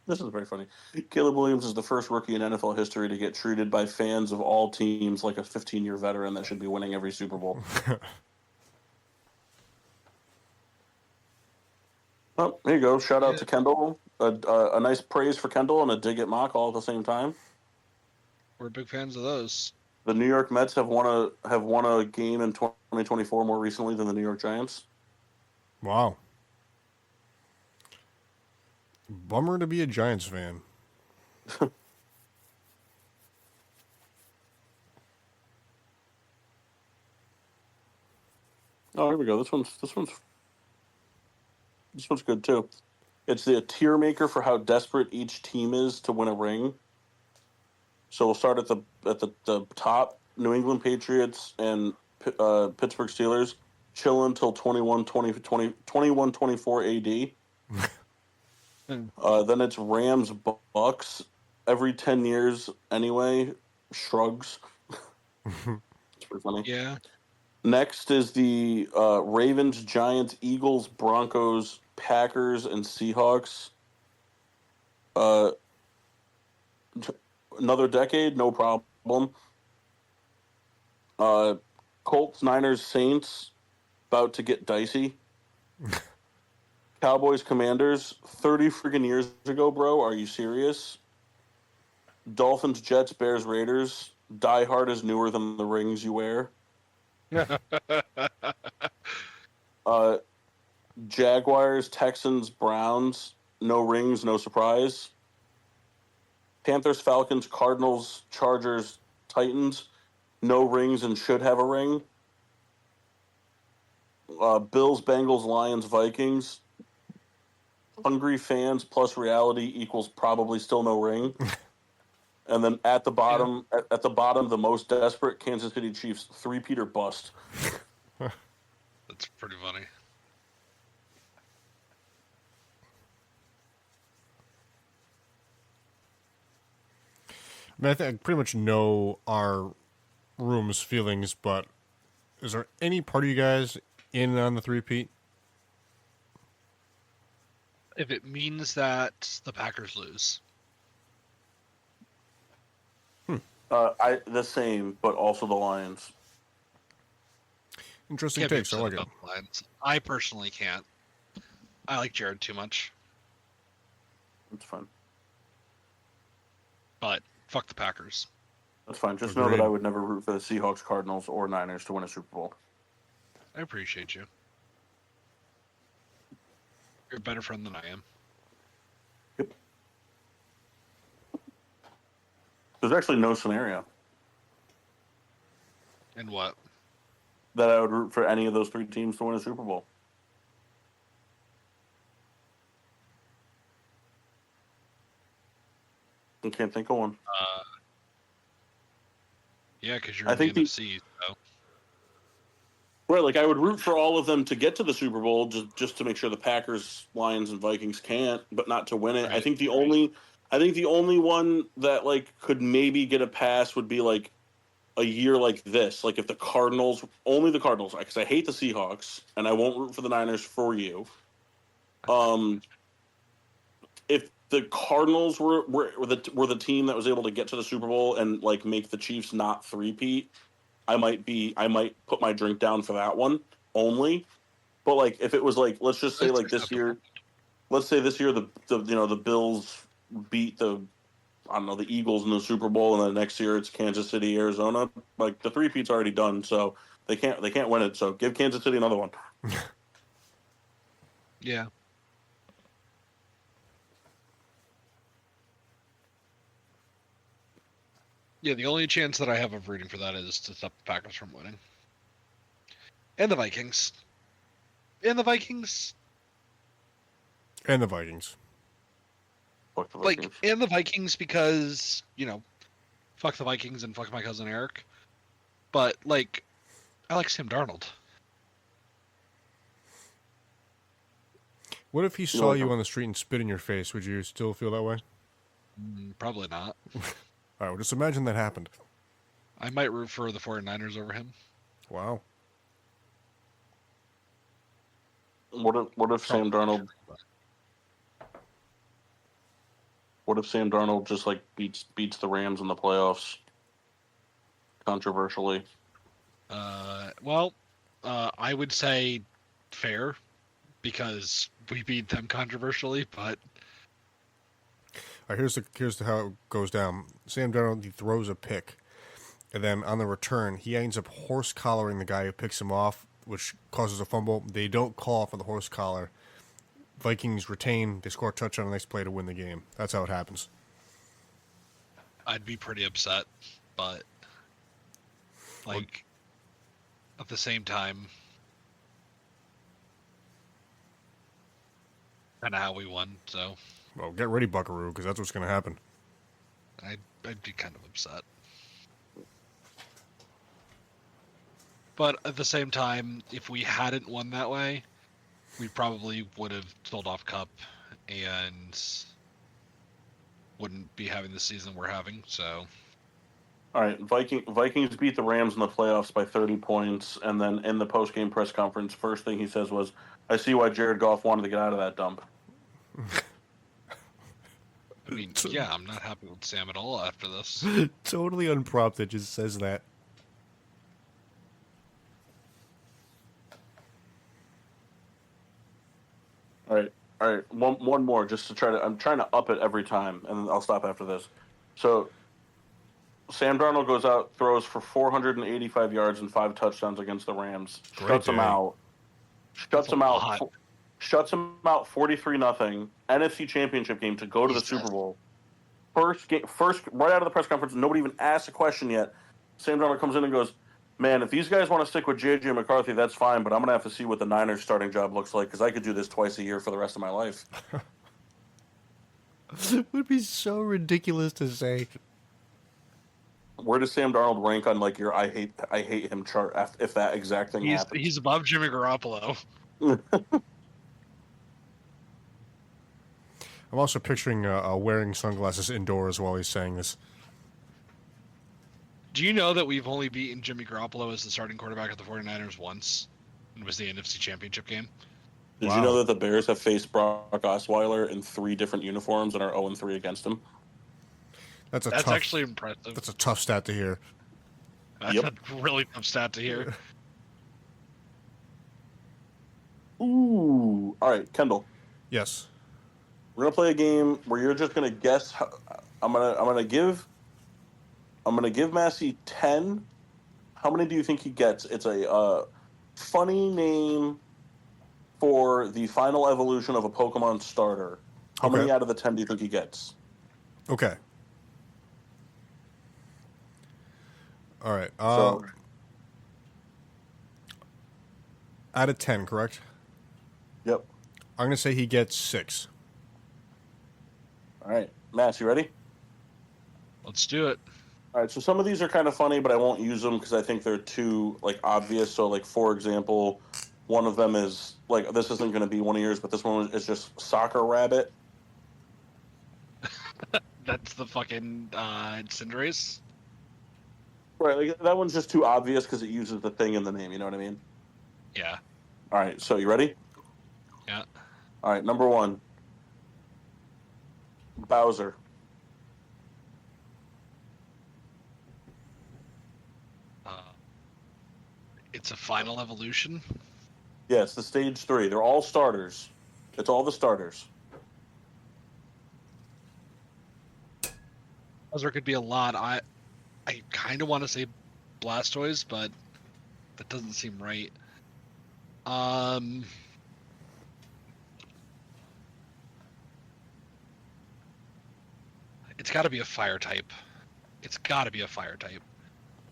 This is very funny. Caleb Williams is the first rookie in NFL history to get treated by fans of all teams like a 15-year veteran that should be winning every Super Bowl. Oh, there you go. Shout out to Kendall. A nice praise for Kendall and a dig at Mock all at the same time. We're big fans of those. The New York Mets have won a game in 2024 more recently than the New York Giants. Wow. Bummer to be a Giants fan. Oh, here we go. This one's good too. It's the tier maker for how desperate each team is to win a ring. So we'll start at the top. New England Patriots and Pittsburgh Steelers chill until 21-24 AD. Then it's Rams Bucks every 10 years anyway. Shrugs. It's pretty funny. Yeah. Next is the Ravens, Giants, Eagles, Broncos, Packers, and Seahawks. Another decade, no problem. Colts, Niners, Saints, about to get dicey. Cowboys Commanders, 30 friggin' years ago, bro. Are you serious? Dolphins Jets Bears Raiders. Die Hard is newer than the rings you wear. Uh, Jaguars Texans Browns. No rings, no surprise. Panthers Falcons Cardinals Chargers Titans. No rings and should have a ring. Bills Bengals Lions Vikings. Hungry fans plus reality equals probably still no ring. And then at the bottom, at the bottom, the most desperate Kansas City Chiefs, three-peat or bust. That's pretty funny. I mean, I think I pretty much know our room's feelings, but is there any part of you guys in on the three-peat? If it means that the Packers lose. The same, but also the Lions. Interesting Can't be takes. I upset like it. about the Lions. I personally can't. I like Jared too much. That's fine. But fuck the Packers. That's fine. Just know Agreed. that I would never root for the Seahawks, Cardinals, or Niners to win a Super Bowl. I appreciate you. You're a better friend than I am. Yep. There's actually no scenario And what? that I would root for any of those three teams to win a Super Bowl. I can't think of one. Yeah, because you're I in the think the- NFC. So. Right, like I would root for all of them to get to the Super Bowl just to make sure the Packers, Lions, and Vikings can't, but not to win it. I Right, think the only one that like could maybe get a pass would be like a year like this. Like if the Cardinals, only the Cardinals, because I hate the Seahawks and I won't root for the Niners for you. If the Cardinals were the team that was able to get to the Super Bowl and like make the Chiefs not three-peat, I might put my drink down for that one only. But like if it was like let's just say That's like this acceptable. year, let's say this year the Bills beat the Eagles in the Super Bowl, and then next year it's Kansas City, Arizona. Like the three-peat's already done, so they can't win it. So give Kansas City another one. Yeah. Yeah, the only chance that I have of rooting for that is to stop the Packers from winning. And the Vikings. And the Vikings. And the Vikings. Fuck the Like, Vikings. and the Vikings because, fuck the Vikings and fuck my cousin Eric. But, like, I like Sam Darnold. What if he saw you on the street and spit in your face? Would you still feel that way? Probably not. All right, well, just imagine that happened. I might root for the 49ers over him. Wow. What if Sam Darnold? What if Sam Darnold just like beats the Rams in the playoffs? Controversially. I would say fair because we beat them controversially, but All right, here's how it goes down. Sam Darnold, he throws a pick, and then on the return, he ends up horse collaring the guy who picks him off, which causes a fumble. They don't call for the horse collar. Vikings retain. They score a touchdown on the next play to win the game. That's how it happens. I'd be pretty upset. But, like, at the same time, kind of how we won, so Well, get ready, Buckaroo, because that's what's going to happen. I'd be kind of upset. But at the same time, if we hadn't won that way, we probably would have sold off Cup and wouldn't be having the season we're having. So, All right, Vikings beat the Rams in the playoffs by 30 points, and then in the post-game press conference, first thing he says was, "I see why Jared Goff wanted to get out of that dump." I mean, yeah, I'm not happy with Sam at all after this. Totally unprompted, just says that. All right, one more just to try to. I'm trying to up it every time, and I'll stop after this. So Sam Darnold goes out, throws for 485 yards and 5 touchdowns against the Rams. Great Shuts them day. out. That's Shuts a them out. lot. Shuts them out 43-0. NFC Championship game to go to the Jesus. Super Bowl. First game, first right out of the press conference, nobody even asked a question yet. Sam Darnold comes in and goes, "Man, if these guys want to stick with JJ McCarthy, that's fine. But I'm gonna have to see what the Niners starting job looks like because I could do this twice a year for the rest of my life." It would be so ridiculous to say. Where does Sam Darnold rank on like your I hate him chart if that exact thing happens? He's above Jimmy Garoppolo. I'm also picturing wearing sunglasses indoors while he's saying this. Do you know that we've only beaten Jimmy Garoppolo as the starting quarterback of the 49ers once? It was the NFC Championship game. Did Wow. you know that the Bears have faced Brock Osweiler in 3 different uniforms and are 0-3 against him? That's That's actually impressive. That's a tough stat to hear. That's Yep. a really tough stat to hear. Ooh. All right, Kendall. Yes. We're gonna play a game where you're just gonna guess. I'm gonna give Massey 10. How many do you think he gets? It's a funny name for the final evolution of a Pokemon starter. How Okay. many out of the 10 do you think he gets? Okay. All right. So Out of 10, correct? yep. I'm going to say he gets 6. All right, Mass, you ready? Let's do it. All right, so some of these are kind of funny, but I won't use them because I think they're too like obvious. So, like for example, one of them is like this isn't going to be one of yours, but this one is just Soccer Rabbit. That's the fucking Cinderace. Right, like that one's just too obvious because it uses the thing in the name. You know what I mean? Yeah. All right, so you ready? Yeah. All right, number 1, Bowser. It's a final evolution. Yeah, it's the stage 3. They're all starters. It's all the starters. There could be a lot. I kind of want to say Blastoise, but that doesn't seem right. It's got to be a fire type. It's got to be a fire type.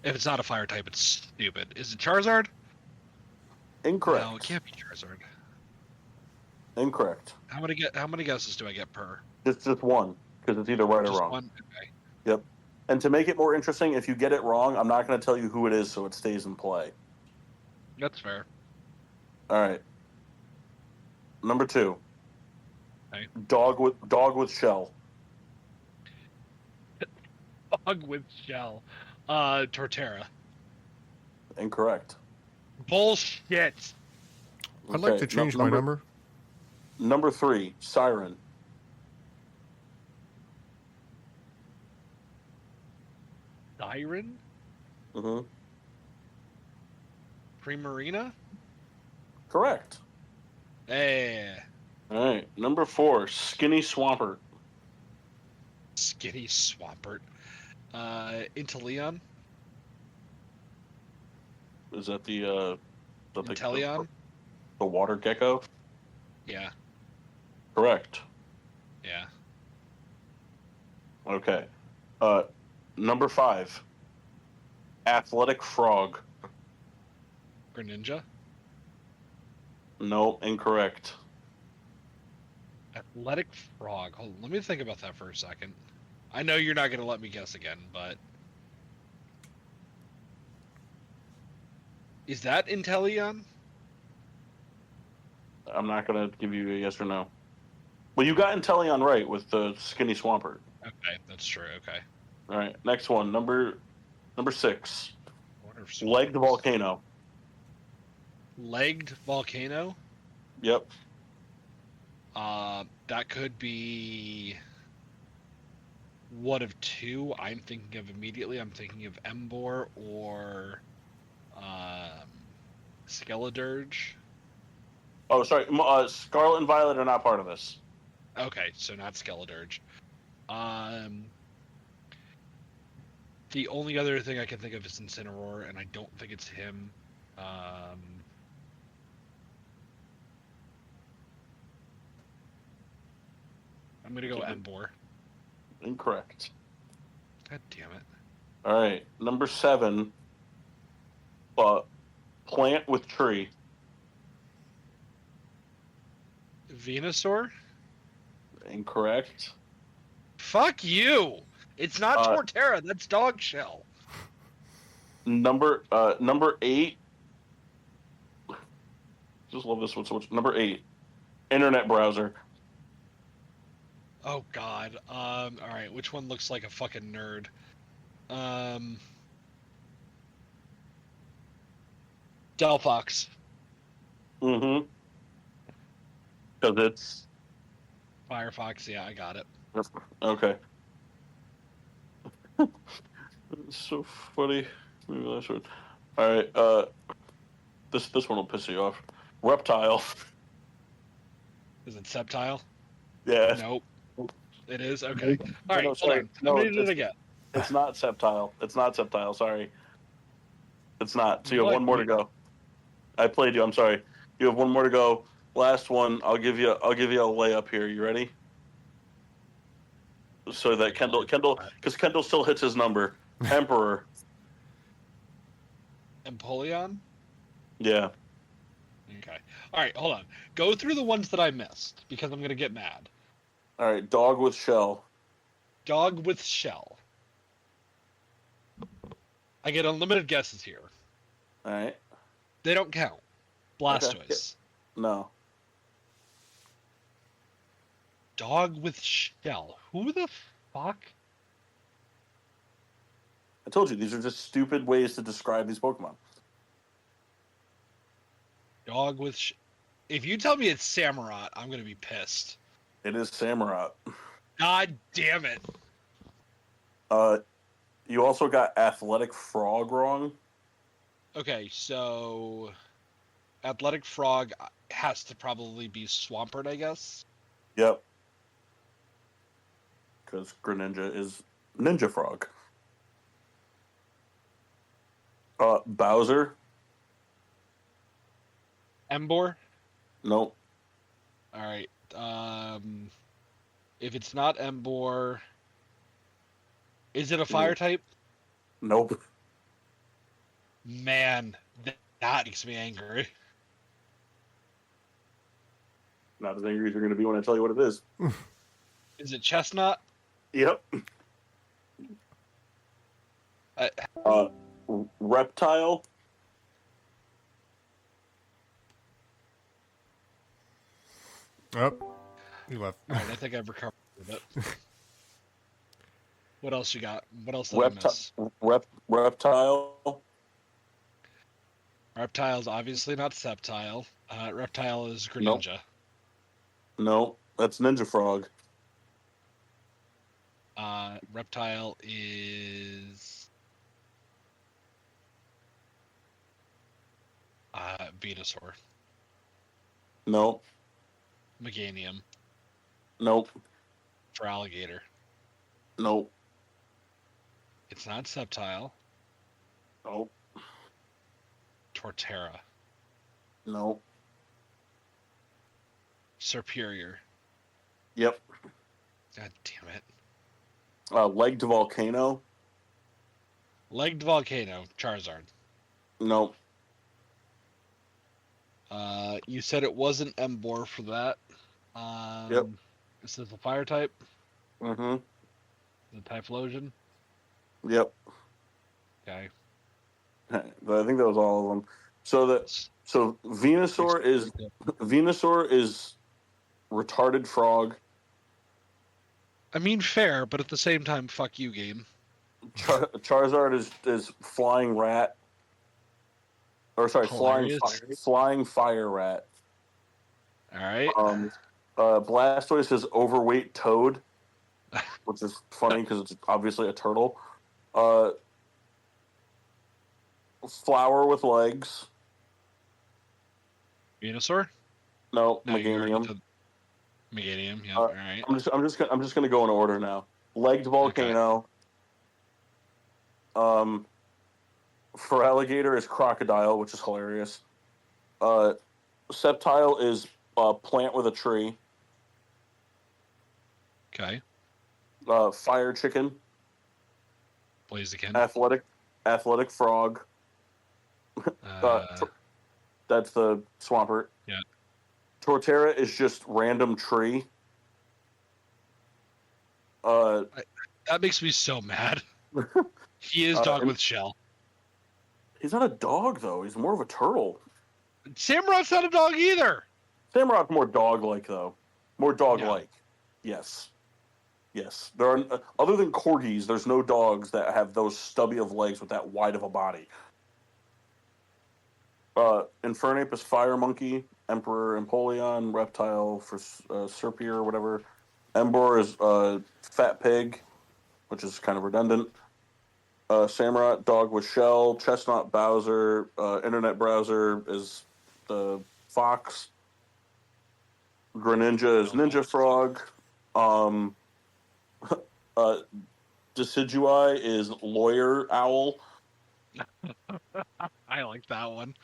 If it's not a fire type, it's stupid. Is it Charizard? Incorrect. No, it can't be Charizard. Incorrect. How many guesses do I get per? Just one, because it's either right Just or wrong. one. Okay. Yep. And to make it more interesting, if you get it wrong, I'm not going to tell you who it is, so it stays in play. That's fair. All right. Number 2. Okay. Dog with shell. Dog with shell. Torterra. Incorrect. Bullshit. I'd like to change my number. Number 3, Siren. Siren? Mm-hmm. Primarina? Correct. Hey. All right. Number 4, Skinny Swampert. Skinny Swampert. Inteleon? Is that the Inteleon? the water gecko? Yeah. Correct. Yeah. Okay. Number 5, Athletic Frog. Greninja? No, incorrect. Athletic Frog. Hold on, let me think about that for a second. I know you're not going to let me guess again, but... Is that Inteleon? I'm not going to give you a yes or no. Well, you got Inteleon right with the Skinny Swampert. Okay, that's true. Okay. All right, next one. Number 6, What are Legged Volcano. Legged Volcano? Yep. That could be one of 2 I'm thinking of immediately. I'm thinking of Emboar or Skeledirge. Oh, sorry. Scarlet and Violet are not part of this. Okay, so not Skeledirge. Um, the only other thing I can think of is Incineroar, and I don't think it's him. I'm gonna go Emboar. Incorrect. God damn it. All right, number 7. Plant with tree. Venusaur? Incorrect. Fuck you! It's not Torterra, that's Dog Shell. Number 8. Just love this one so much. Number 8. Internet browser. Oh god. Alright, which one looks like a fucking nerd? Delphox. Mm-hmm. Because it's Firefox, yeah, I got it. okay. It's so funny. Maybe last one. All right. This one will piss you off. Reptile. Is it Sceptile? Yeah. Nope. It is? Okay. Alright, No, hold sorry. on. No, How many did I get? It's not Sceptile. It's not Sceptile. Sorry. It's not. So you have one more to go. I played you. I'm sorry. You have one more to go. Last one. I'll give you a layup here. You ready? So that Kendall, because Kendall still hits his number. Emperor. Empoleon? Yeah. Okay. Alright, hold on. Go through the ones that I missed, because I'm gonna get mad. All right. Dog with shell. Dog with shell. I get unlimited guesses here. All right. They don't count. Blastoise. Okay. No. Dog with shell. Who the fuck? I told you these are just stupid ways to describe these Pokemon. Dog with If you tell me it's Samurott, I'm gonna be pissed. It is Samurott. God damn it. You also got Athletic Frog wrong. Okay, so Athletic Frog has to probably be Swampert, I guess. Yep. Because Greninja is Ninja Frog. Bowser. Emboar? Nope. Alright. If it's not Emboar, is it a fire type? Nope. Man, that makes me angry. Not as angry as you're going to be when I tell you what it is. Is it Chestnut? Yep. Reptile. Oh, he left. Alright, I think I've recovered a bit. What else you got? What else did I miss? Reptile. Reptile's obviously not Sceptile. Reptile is Greninja. No, that's Ninja Frog. Reptile is Venusaur. Nope. Meganium. Nope. For Alligator. Nope. It's not Sceptile. Nope. Torterra. Nope. Superior. Yep. God damn it. Legged Volcano. Legged Volcano. Charizard. Nope. You said it wasn't Emboar for that. Yep. Is this a fire type? Mm-hmm. The Typhlosion? Yep. Okay. I think that was all of them. So Venusaur is retarded frog. I mean, fair, but at the same time, fuck you, game. Charizard is flying rat. Or sorry, flying fire rat. All right. Blastoise is overweight toad, which is funny because it's obviously a turtle. Flower with legs. Venusaur? No, No, you already Meganium. said Meganium. Yeah, Uh, all right. I'm just gonna go in order now. Legged volcano. For alligator is crocodile, which is hilarious. Septile is plant with a tree. Okay. Fire chicken. Blaziken. Athletic frog. That's the swampert. Yeah. Torterra is just random tree. That makes me so mad. He is dog with shell. He's not a dog though. He's more of a turtle. Samurot's not a dog either. Samurot's more dog-like though. More dog-like. No. Yes. There are other than corgis. There's no dogs that have those stubby of legs with that wide of a body. Infernape is fire monkey. Emperor Empoleon, reptile for Serpier or whatever. Embor is fat pig, which is kind of redundant. Samurott, dog with shell. Chestnut, Bowser. Internet browser is the fox. Greninja is ninja frog. Decidui is lawyer owl. I like that one.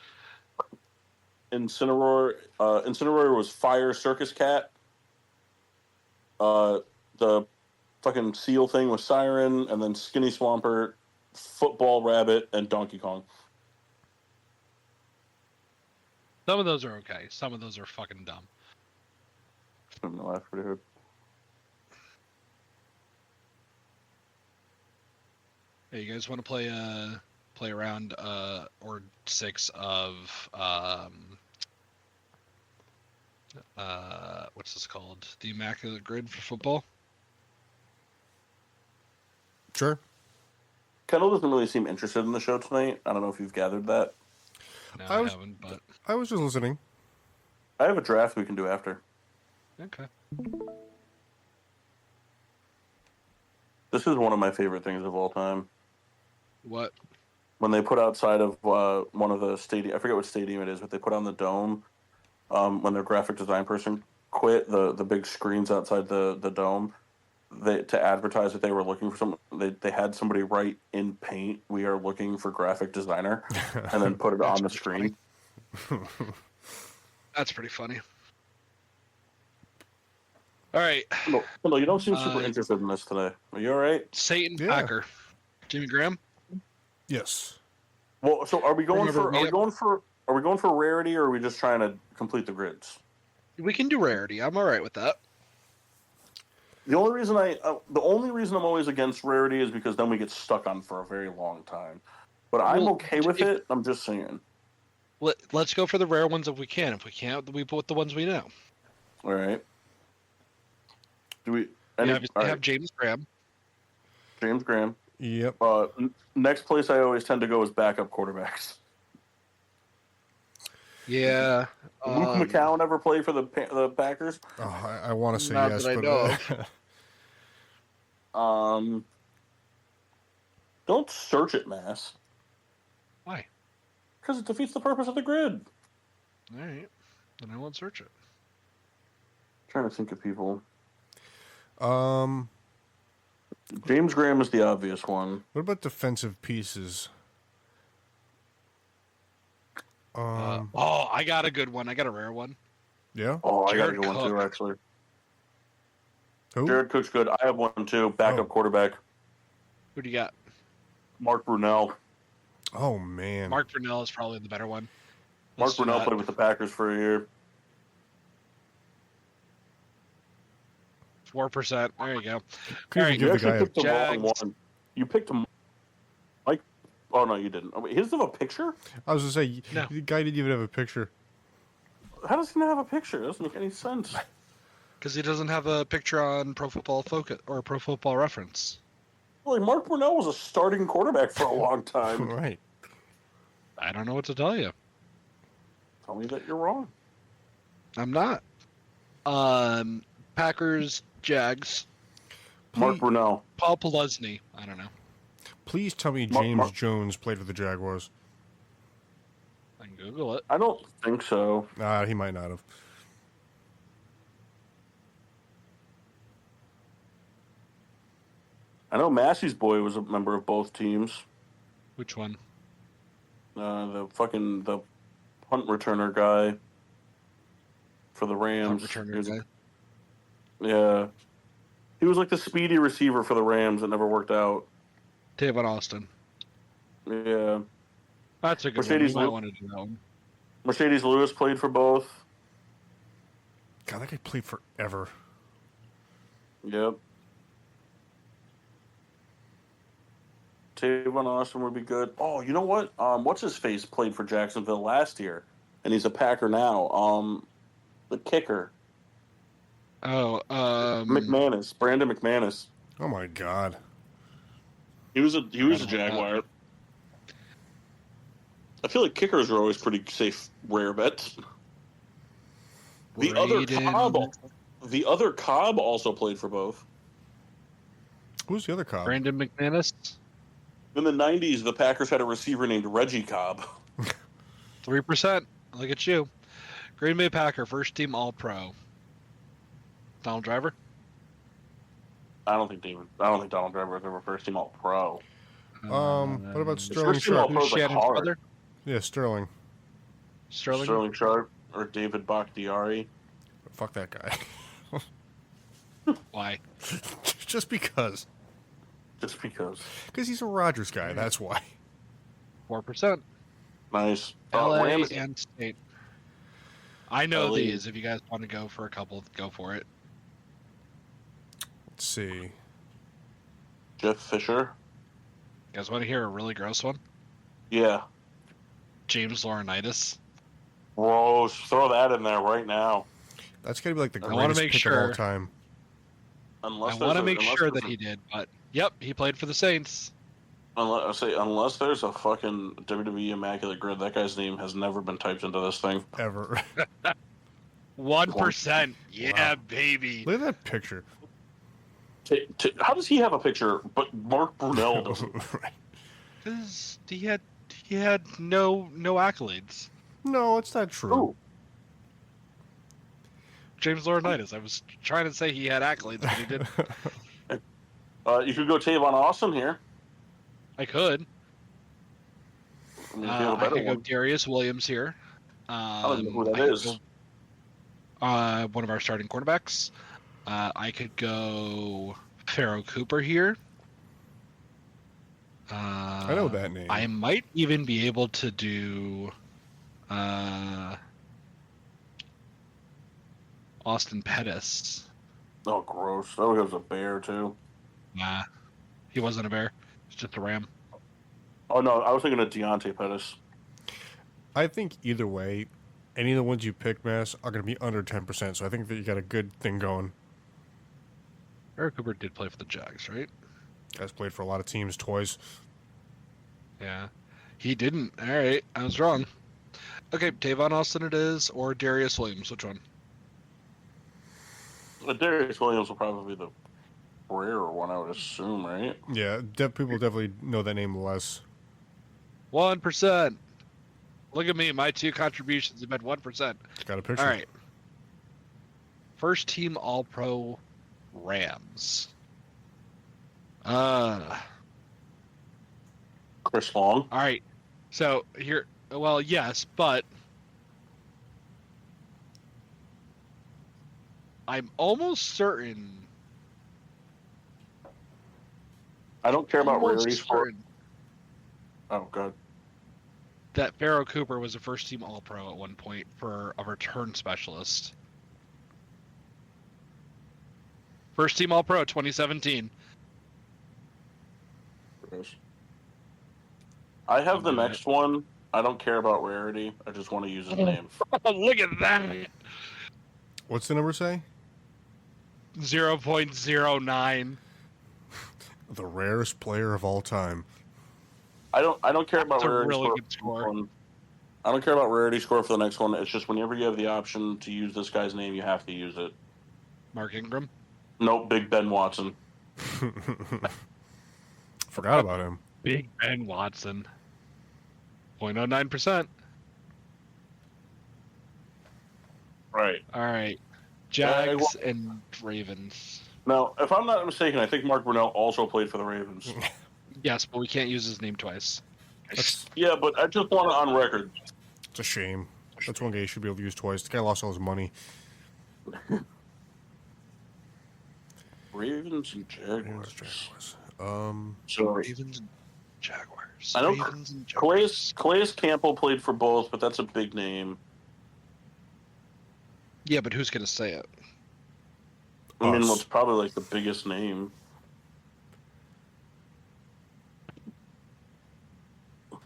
Incineroar was fire circus cat. The fucking seal thing was siren, and then skinny swampert, football rabbit, and Donkey Kong. Some of those are okay. Some of those are fucking dumb. I'm gonna laugh pretty hard. Hey, you guys want to play around or 6 of what's this called? The Immaculate Grid for football? Sure. Kendall doesn't really seem interested in the show tonight. I don't know if you've gathered that. No, I haven't, but I was just listening. I have a draft we can do after. okay. This is one of my favorite things of all time. What? When they put outside of one of the stadium, I forget what stadium it is, but they put on the dome when their graphic design person quit, the big screens outside the dome, to advertise that they were looking for some. They had somebody write in paint, "We are looking for graphic designer," and then put it on the screen. That's pretty funny. All right. No, you don't seem super interested in this today. Are you all right? Satan Packer. Jimmy Graham? Yes. Well, so are we going for rarity, or are we just trying to complete the grids? We can do rarity. I'm all right with that. The only reason I'm always against rarity is because then we get stuck on for a very long time. But I'm okay with it. I'm just saying. Let's go for the rare ones if we can. If we can't, we put the ones we know. All right. Do we have James Graham? James Graham. Yep. Next place I always tend to go is backup quarterbacks. Yeah. Luke McCown ever play for the Packers? Oh, I want to say not yes, that I but know of. Don't search it, Mass. Why? Because it defeats the purpose of the grid. All right. Then I won't search it. Trying to think of people. James Graham is the obvious one. What about defensive pieces? I got a good one. I got a rare one. Yeah. Oh, I got a Jared good one too, Cook. actually. Who? Jared Cook's good. I have one too. Backup quarterback. Who do you got? Mark Brunell. Oh man. Mark Brunell is probably the better one. Mark Brunell played with the Packers for a year. 4%. There you go. Couldn't All even right, give the guy picked the Jags. wrong one. You picked him. Mike. Oh no, you didn't. Oh, wait, he doesn't have a picture. I was gonna say No. the guy didn't even have a picture. How does he not have a picture? It doesn't make any sense. Because he doesn't have a picture on Pro Football Focus or Pro Football Reference. Well, like Mark Brunell was a starting quarterback for a long time. Right. I don't know what to tell you. Tell me that you're wrong. I'm not. Packers, Jags, Mark Brunell. Paul Peluzny. I don't know. Please tell me James Jones played for the Jaguars. I can Google it. I don't think so. He might not have. I know Massey's boy was a member of both teams. Which one? The punt returner guy for the Rams. Punt returner guy. Yeah. He was like the speedy receiver for the Rams that never worked out. Tavon Austin. Yeah. That's a good Mercedes one. You might Lu- want to do that one. Mercedes Lewis played for both. God, that guy played forever. Yep. Tavon Austin would be good. Oh, you know what? What's his face played for Jacksonville last year, and he's a Packer now. The kicker, Oh, McManus, Brandon McManus. Oh my God. He was a Jaguar. I feel like kickers are always pretty safe, rare bets. The other Cobb also played for both. Who's the other Cobb? Brandon McManus. In the 90s, the Packers had a receiver named Reggie Cobb. 3%. Look at you. Green Bay Packer, first team All-Pro. Donald Driver? I don't think Donald Driver was ever first team All-Pro. What about Sterling first team Sharp? All-Pro Who's was like Shannon's hard. brother? Yeah, Sterling. Sterling? Sharp or David Bakhtiari. Fuck that guy. Why? Just because. Just because. Because he's a Rodgers guy, that's why. 4%. Nice. LA Rams, and State. I know LA. these. If you guys want to go for a couple, go for it. Let's see. Jeff Fisher. You guys want to hear a really gross one? Yeah. James Laurinaitis. Gross. Throw that in there right now. That's got to be like the I wanna greatest make pick of all sure. time. I want to make sure that he did, but yep, he played for the Saints. Unless there's a fucking WWE Immaculate Grid, that guy's name has never been typed into this thing. Ever. 1%. Yeah, Wow. baby. Look at that picture. How does he have a picture, but Mark Brunell doesn't? Right. Because he had no accolades. No, it's not true. Ooh. James Laurinaitis. I was trying to say he had accolades, but he didn't. You could go Tavon Austin here. I could. I mean, if you have a I better could go one. Darius Williams here. I don't know who that I could is. go, one of our starting quarterbacks. I could go Pharaoh Cooper here. I know that name. I might even be able to do Austin Pettis. Oh, gross. That was a bear, too. Nah, he wasn't a Bear. He's just a Ram. Oh, no, I was thinking of Deontay Pettis. I think either way, any of the ones you pick, Mass, are going to be under 10%, so I think that you got a good thing going. Pharaoh Cooper did play for the Jags, right? Guys played for a lot of teams, toys. Yeah. He didn't. All right, I was wrong. Okay, Tavon Austin it is, or Darius Williams. Which one? Darius Williams will probably be the rarer one, I would assume, right? Yeah, people definitely know that name less. 1%. Look at me. My two contributions have been 1%. Got a picture. All right. First team All-Pro Rams. Chris Long. All right. So here, well, yes, but I'm almost certain. I don't care about almost rarity score. certain Oh, God. that Pharaoh Cooper was a first team All-Pro at one point for a return specialist. First team All-Pro 2017. Gross. I have I'm the doing next one. I don't care about rarity. I just want to use his name. Look at that. What's the number say? 0.09. The rarest player of all time. I don't care about That's a rarity really score. good score. I don't care about rarity score for the next one. It's just whenever you have the option to use this guy's name, you have to use it. Mark Ingram. Nope, Big Ben Watson. Forgot about him. Big Ben Watson. 0.09%. Right. All right. Jags and Ravens. Now, if I'm not mistaken, I think Mark Brunell also played for the Ravens. Yes, but we can't use his name twice. That's Yeah, but I just want it on record. it's a shame. That's one guy you should be able to use twice. The guy lost all his money. Ravens and Jaguars. Ravens, Jaguars. So Ravens and Jaguars. I know Ravens and Calais, Jaguars. Calais Campbell played for both, but that's a big name. Yeah, but who's gonna say it? I mean, Us. well, it's probably like the biggest name.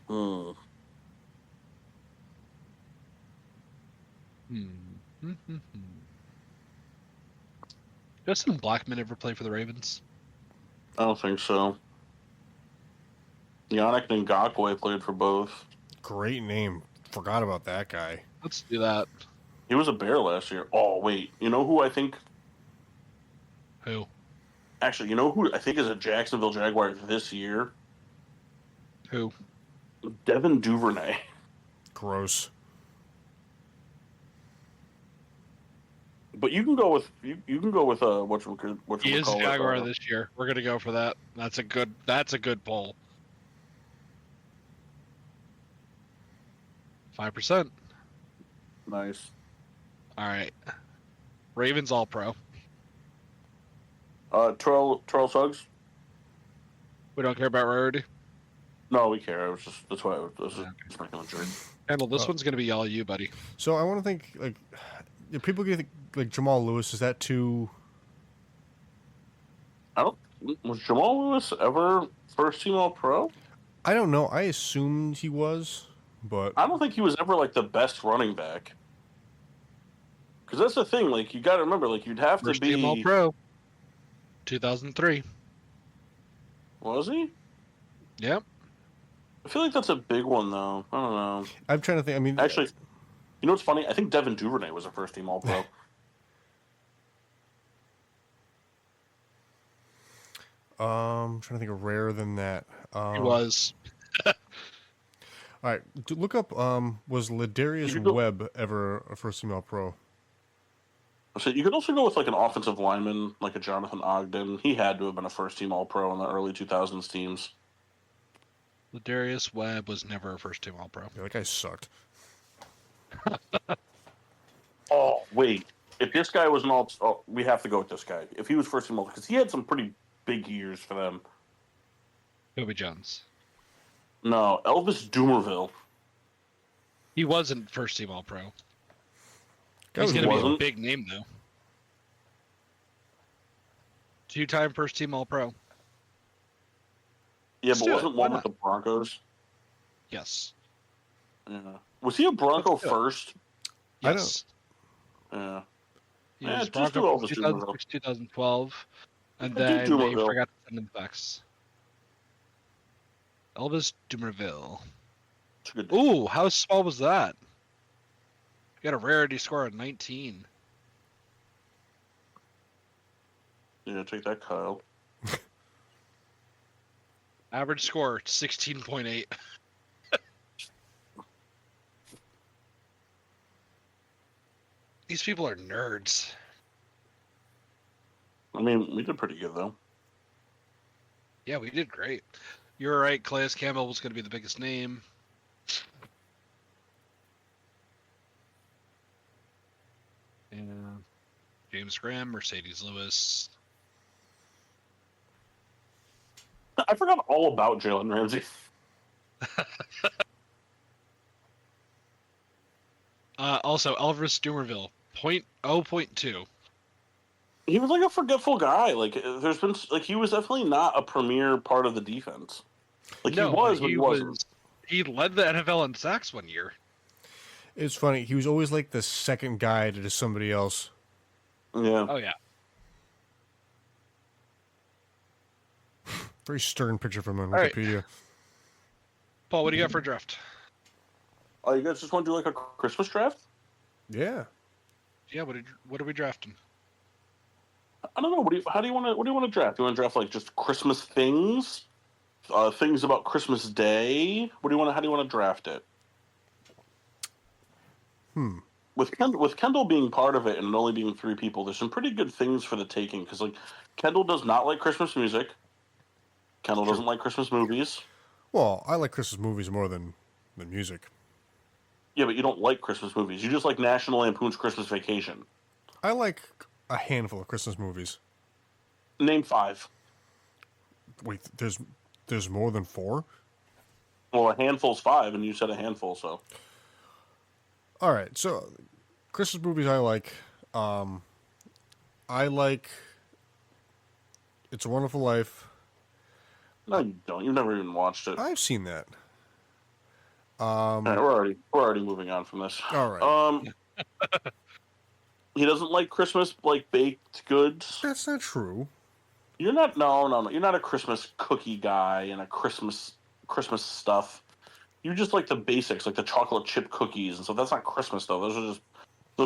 Hmm. Justin Blackman ever play for the Ravens? I don't think so. Yannick Ngakwe played for both. Great name. Forgot about that guy. Let's do that. He was a Bear last year. Oh, wait. You know who I think... Who? Actually, you know who I think is a Jacksonville Jaguar this year? Who? Devin Duvernay. Gross. But you can go with you can go with what He you is call Jaguar it. this year. We're gonna go for that. That's a good poll. 5%. Nice. All right. Ravens All Pro. Terrell Suggs. We don't care about rarity. No, we care. I was just that's why I was just making a joke. Handle. This Oh. one's gonna be all you, buddy. So I want to think like if people get like Jamal Lewis. Is that too? Was Jamal Lewis ever first team All Pro? I don't know. I assumed he was, but I don't think he was ever like the best running back. Because that's the thing. Like you got to remember, like you'd have First to be. team All Pro. 2003. Was he? Yep. I feel like that's a big one, though. I don't know. I'm trying to think. I mean, Actually, you know what's funny? I think Devin Duvernay was a first team All Pro. I'm trying to think of rarer than that. He was. All right, look up. Was Ladarius You go- Webb ever a first team All Pro? So you could also go with like an offensive lineman, like a Jonathan Ogden. He had to have been a first team All Pro in the early 2000s teams. Ladarius Webb was never a first team All Pro. Yeah, that guy sucked. Oh wait, if this guy was an All, oh, we have to go with this guy. If he was first team All, because he had some pretty big years for them. Toby Jones. No, Elvis Dumerville. He wasn't first team All Pro. Guy He's was going to be a wasn't? big name, though. 2-time first team All Pro. Yeah, Let's but do it. wasn't Why one not? with the Broncos? Yes. Yeah. Was he a Bronco Let's do it. first? I don't- Yes. Yeah. He Yeah, was just do Bronco Elvis from 2006, 2012, and Yeah, then do they Dumerville. forgot to send him the facts. Elvis Dumerville. It's a good. Ooh, how small was that? Got a rarity score of 19. Yeah, take that, Kyle. Average score 16.8. These people are nerds. I mean, we did pretty good though. Yeah, we did great. You're right. Calais Campbell was going to be the biggest name. And James Graham, Mercedes Lewis. I forgot all about Jalen Ramsey. Also, Elvis Dumerville, 0.2. He was like a forgetful guy. Like there's been like he was definitely not a premier part of the defense. Like No, he was, but but he wasn't. He led the NFL in sacks one year. It's funny. He was always like the second guy to just somebody else. Yeah. Oh yeah. Very stern picture from him on right. Wikipedia. Paul, what do you got for a draft? Oh, you guys just want to do like a Christmas draft? Yeah. Yeah, what are we drafting? I don't know. What do you want to draft? Do you want to draft like just Christmas things? Things about Christmas Day? How do you want to draft it? with Kendall being part of it and only being 3 people, there's some pretty good things for the taking. Because like Kendall does not like Christmas music. Kendall True. doesn't like Christmas movies. Well, I like Christmas movies more than music. Yeah, but you don't like Christmas movies. You just like National Lampoon's Christmas Vacation. I like a handful of Christmas movies. Name 5. Wait, there's more than 4? Well, a handful's 5, and you said a handful, so. All right, so Christmas movies I like. I like It's a Wonderful Life. No, you don't. You've never even watched it. I've seen that. All right, we're already moving on from this. All right. He doesn't like Christmas like baked goods. That's not true. You're not. No. You're not a Christmas cookie guy and a Christmas stuff. You just like the basics, like the chocolate chip cookies and stuff. That's not Christmas though. Those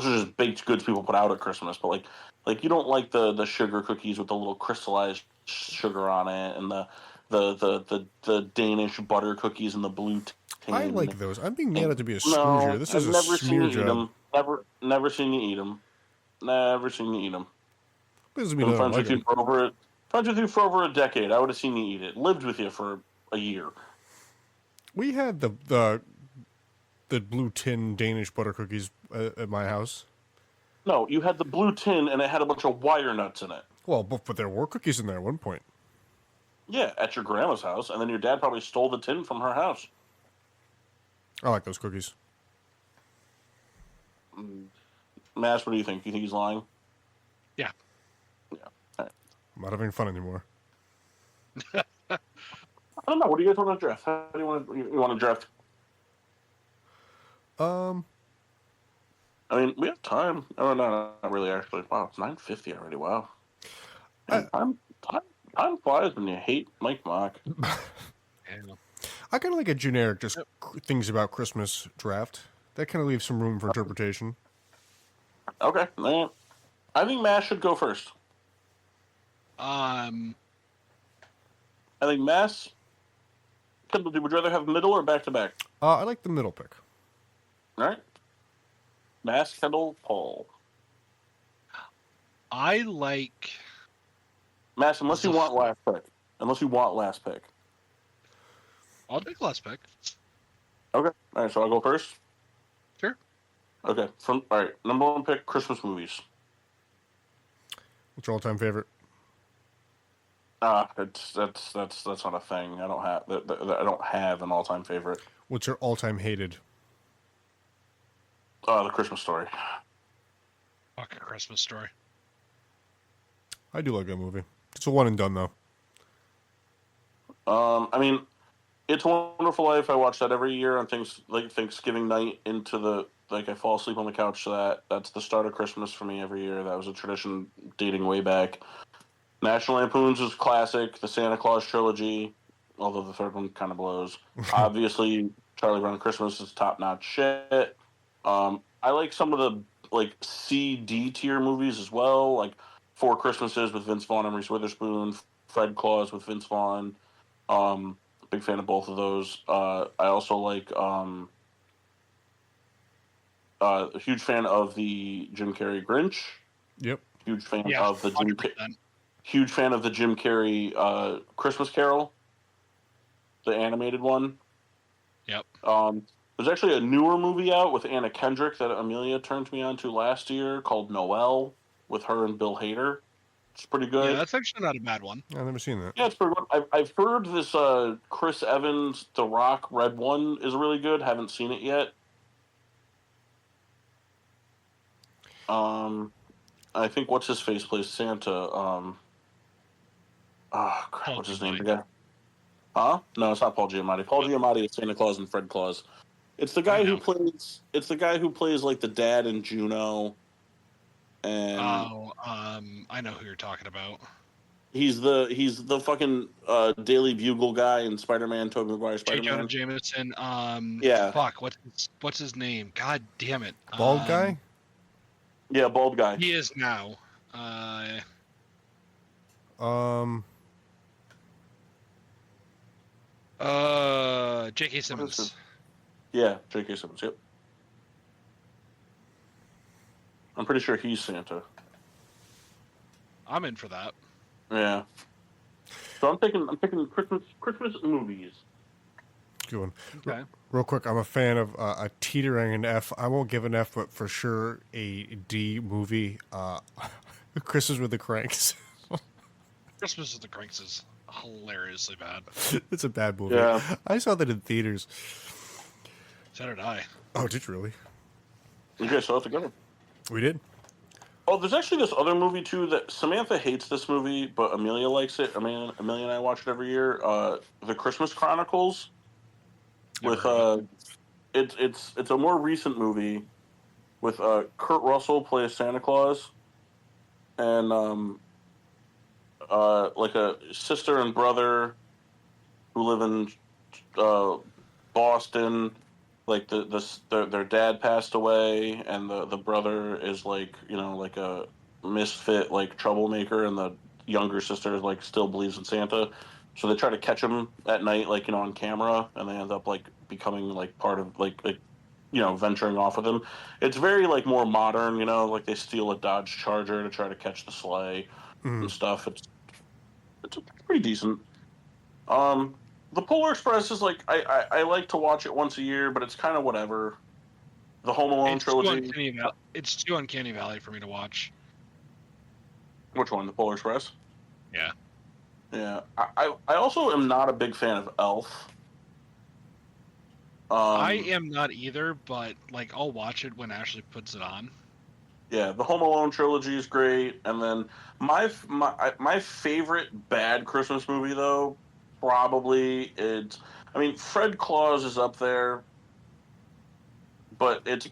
are just baked goods people put out at Christmas. But like you don't like the sugar cookies with the little crystallized sugar on it and the Danish butter cookies and the blue tin. I like those. I'm being mad at to be a No, Scrooger. This is I've a never smear seen you eat job. them. Never seen you eat them. Never seen you eat them. Doesn't mean Been I don't friends like with you them. for over a decade. I would have seen you eat it. Lived with you for a year. We had the blue tin Danish butter cookies at my house. No, you had the blue tin and it had a bunch of wire nuts in it. Well, but there were cookies in there at one point. Yeah, at your grandma's house, and then your dad probably stole the tin from her house. I like those cookies. Mash, what do you think? You think he's lying? Yeah. Yeah. All right. I'm not having fun anymore. I don't know. What do you guys want to draft? How do you want to draft? I mean, we have time. Oh, no, not really, actually. Wow, it's 9:50 already. Wow. Man, time flies when you hate Mike Mock. I kind of like a generic just things about Christmas draft. That kind of leaves some room for interpretation. Okay. Man. I think Mash should go first. I think Mass. Would you rather have middle or back-to-back? I like the middle pick. All right. Mass, Kendall, Paul. I like Mass, unless you want last pick. I'll take last pick. Okay. All right, so I'll go first? Sure. Okay. All right, number 1 pick, Christmas movies. What's your all-time favorite? That's not a thing. I don't have an all-time favorite. What's your all-time hated? The Christmas Story. Fuck A Christmas Story. I do like that movie. It's a one and done though. I mean, It's a Wonderful Life. I watch that every year on Thanksgiving night I fall asleep on the couch to that. That's the start of Christmas for me every year. That was a tradition dating way back. National Lampoon's is classic. The Santa Claus trilogy, although the third one kind of blows. Obviously, Charlie Brown Christmas is top-notch shit. I like some of the C, D tier movies as well, like Four Christmases with Vince Vaughn and Reese Witherspoon, Fred Claus with Vince Vaughn. Big fan of both of those. I also like a huge fan of the Jim Carrey Grinch. Yep. Huge fan Yeah, of the 100%. Huge fan of the Jim Carrey Christmas Carol, the animated one. Yep. There's actually a newer movie out with Anna Kendrick that Amelia turned me on to last year called Noelle with her and Bill Hader. It's pretty good. Yeah, that's actually not a bad one. I've never seen that. Yeah, it's pretty good. I've heard this Chris Evans The Rock Red One is really good. Haven't seen it yet. I think what's his face plays Santa. Crap, what's his name again? Huh? No, it's not Paul Giamatti. Paul Giamatti is Santa Claus and Fred Claus. It's the guy who plays. It's the guy who plays like the dad in Juno. And I know who you're talking about. he's the fucking Daily Bugle guy in Spider-Man, Tobey Maguire J. Jonah Spider-Man. Jameson. Yeah. Fuck. What's his name? God damn it. Bald guy? Yeah, bald guy. He is now. J.K. Simmons. Yeah, J.K. Simmons. Yep. I'm pretty sure he's Santa. I'm in for that. Yeah. So I'm picking Christmas movies. Good one. Okay. Real quick, I'm a fan of a teetering an F. I won't give an F, but for sure a D movie. Christmas with the Cranks. Christmas with the Cranks is hilariously bad. It's a bad movie. Yeah. I saw that in theaters. So did I. Oh, did you really? You guys saw it together. We did. Oh, there's actually this other movie too that Samantha hates this movie, but Amelia likes it. Amelia and I watch it every year. The Christmas Chronicles Never with heard it's a more recent movie with Kurt Russell plays Santa Claus and like a sister and brother who live in Boston. Like their dad passed away, and the brother is like like a misfit, like troublemaker, and the younger sister like still believes in Santa. So they try to catch him at night, like on camera, and they end up like becoming like part of like venturing off with him. It's very like more modern, like they steal a Dodge Charger to try to catch the sleigh and stuff. It's pretty decent. The Polar Express is like I like to watch it once a year, but it's kind of whatever. The Home Alone trilogy. It's too Uncanny Valley for me to watch. Which one? The Polar Express? Yeah. Yeah. I also am not a big fan of Elf. I am not either, but like I'll watch it when Ashley puts it on. Yeah, the Home Alone trilogy is great, and then my favorite bad Christmas movie though, probably Fred Claus is up there, but it's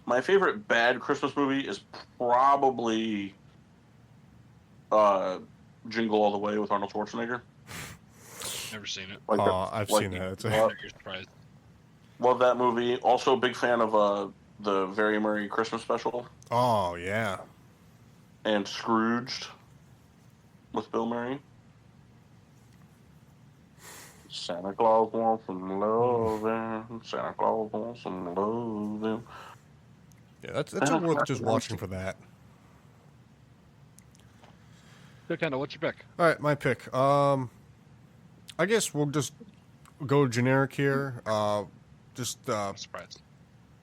my favorite bad Christmas movie is probably Jingle All the Way with Arnold Schwarzenegger. Never seen it. I've seen that. You're surprised. Love that movie. Also, a big fan of the Very Merry Christmas Special Oh, yeah. and Scrooged with Bill Murray. Santa Claus wants some loving. Santa Claus wants some loving. Yeah, that's worth just watching for that. So, Kendall, what's your pick? All right, my pick. I guess we'll just go generic here. I'm surprised.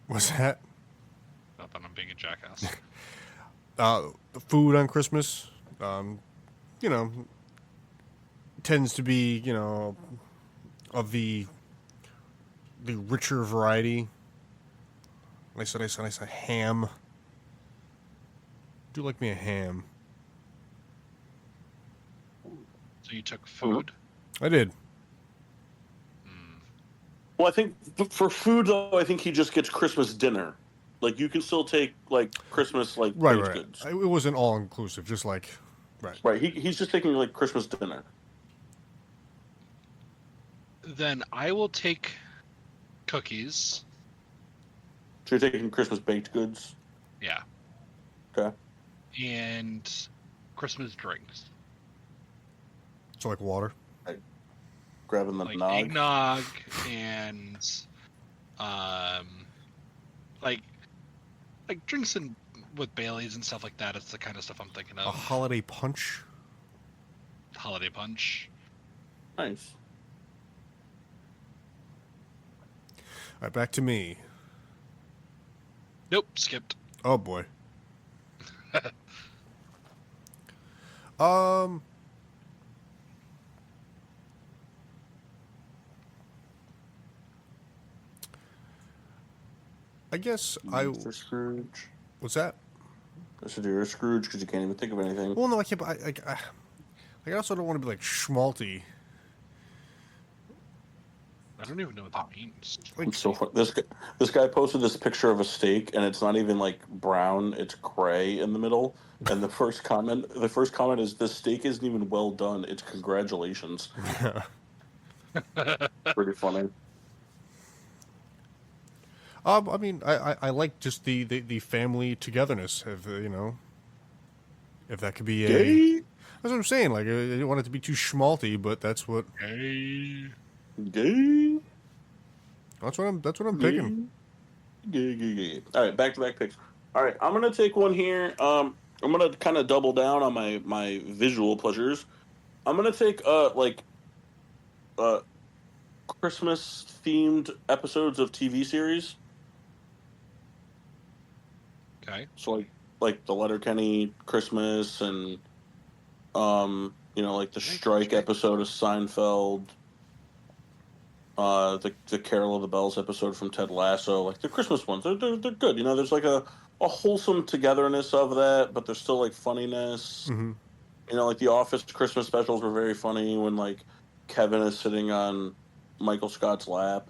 What's that? Not that I'm being a jackass. The food on Christmas, tends to be, of the richer variety. Nice ham. Do like me a ham. So you took food? I did. Well, I think for food though, I think he just gets Christmas dinner. Like you can still take like Christmas like baked Right. goods. It wasn't all inclusive, just like right. Right. He's just taking like Christmas dinner. Then I will take cookies. So you're taking Christmas baked goods. Yeah. Okay. And Christmas drinks. So like water. Grabbing the Like nog. eggnog and like drinks and with Baileys and stuff like that. It's the kind of stuff I'm thinking A of. holiday punch. Holiday punch. Nice. All right, back to me. Nope, skipped. Oh boy. Um. I guess Mr. Scrooge. What's that? I said you're a Scrooge because you can't even think of anything. Well, no, I can't. I also don't want to be like schmalty. I don't even know what that means. Like, So this guy posted this picture of a steak, and it's not even like brown; it's gray in the middle. And the first comment is, "This steak isn't even well done. It's congratulations." Pretty funny. I mean, I like just the family togetherness of if that could be a. Gay, That's what I'm saying. Like, I didn't want it to be too schmalty, but that's what Hey. gay, I'm picking. gay. All right, back to back picks. All right, I'm gonna take one here. I'm gonna kind of double down on my visual pleasures. I'm gonna take uh Christmas themed episodes of TV series. Okay. So like the Letterkenny Christmas and like the Strike episode of Seinfeld, the Carol of the Bells episode from Ted Lasso, like the Christmas ones. They're good. There's like a wholesome togetherness of that, but there's still like funniness. Mm-hmm. Like the Office Christmas specials were very funny when like Kevin is sitting on Michael Scott's lap,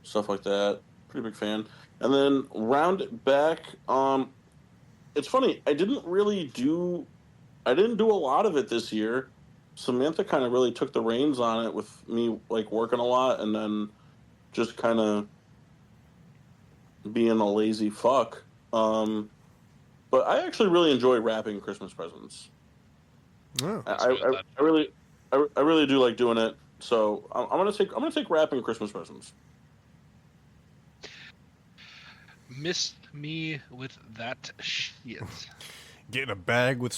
stuff like that. Pretty big fan. And then round it back. It's funny. I didn't do a lot of it this year. Samantha kind of really took the reins on it with me like working a lot and then just kind of being a lazy fuck. But I actually really enjoy wrapping Christmas presents. Oh. I really do like doing it. So I'm gonna take wrapping Christmas presents. Miss me with that shit. Get in a bag with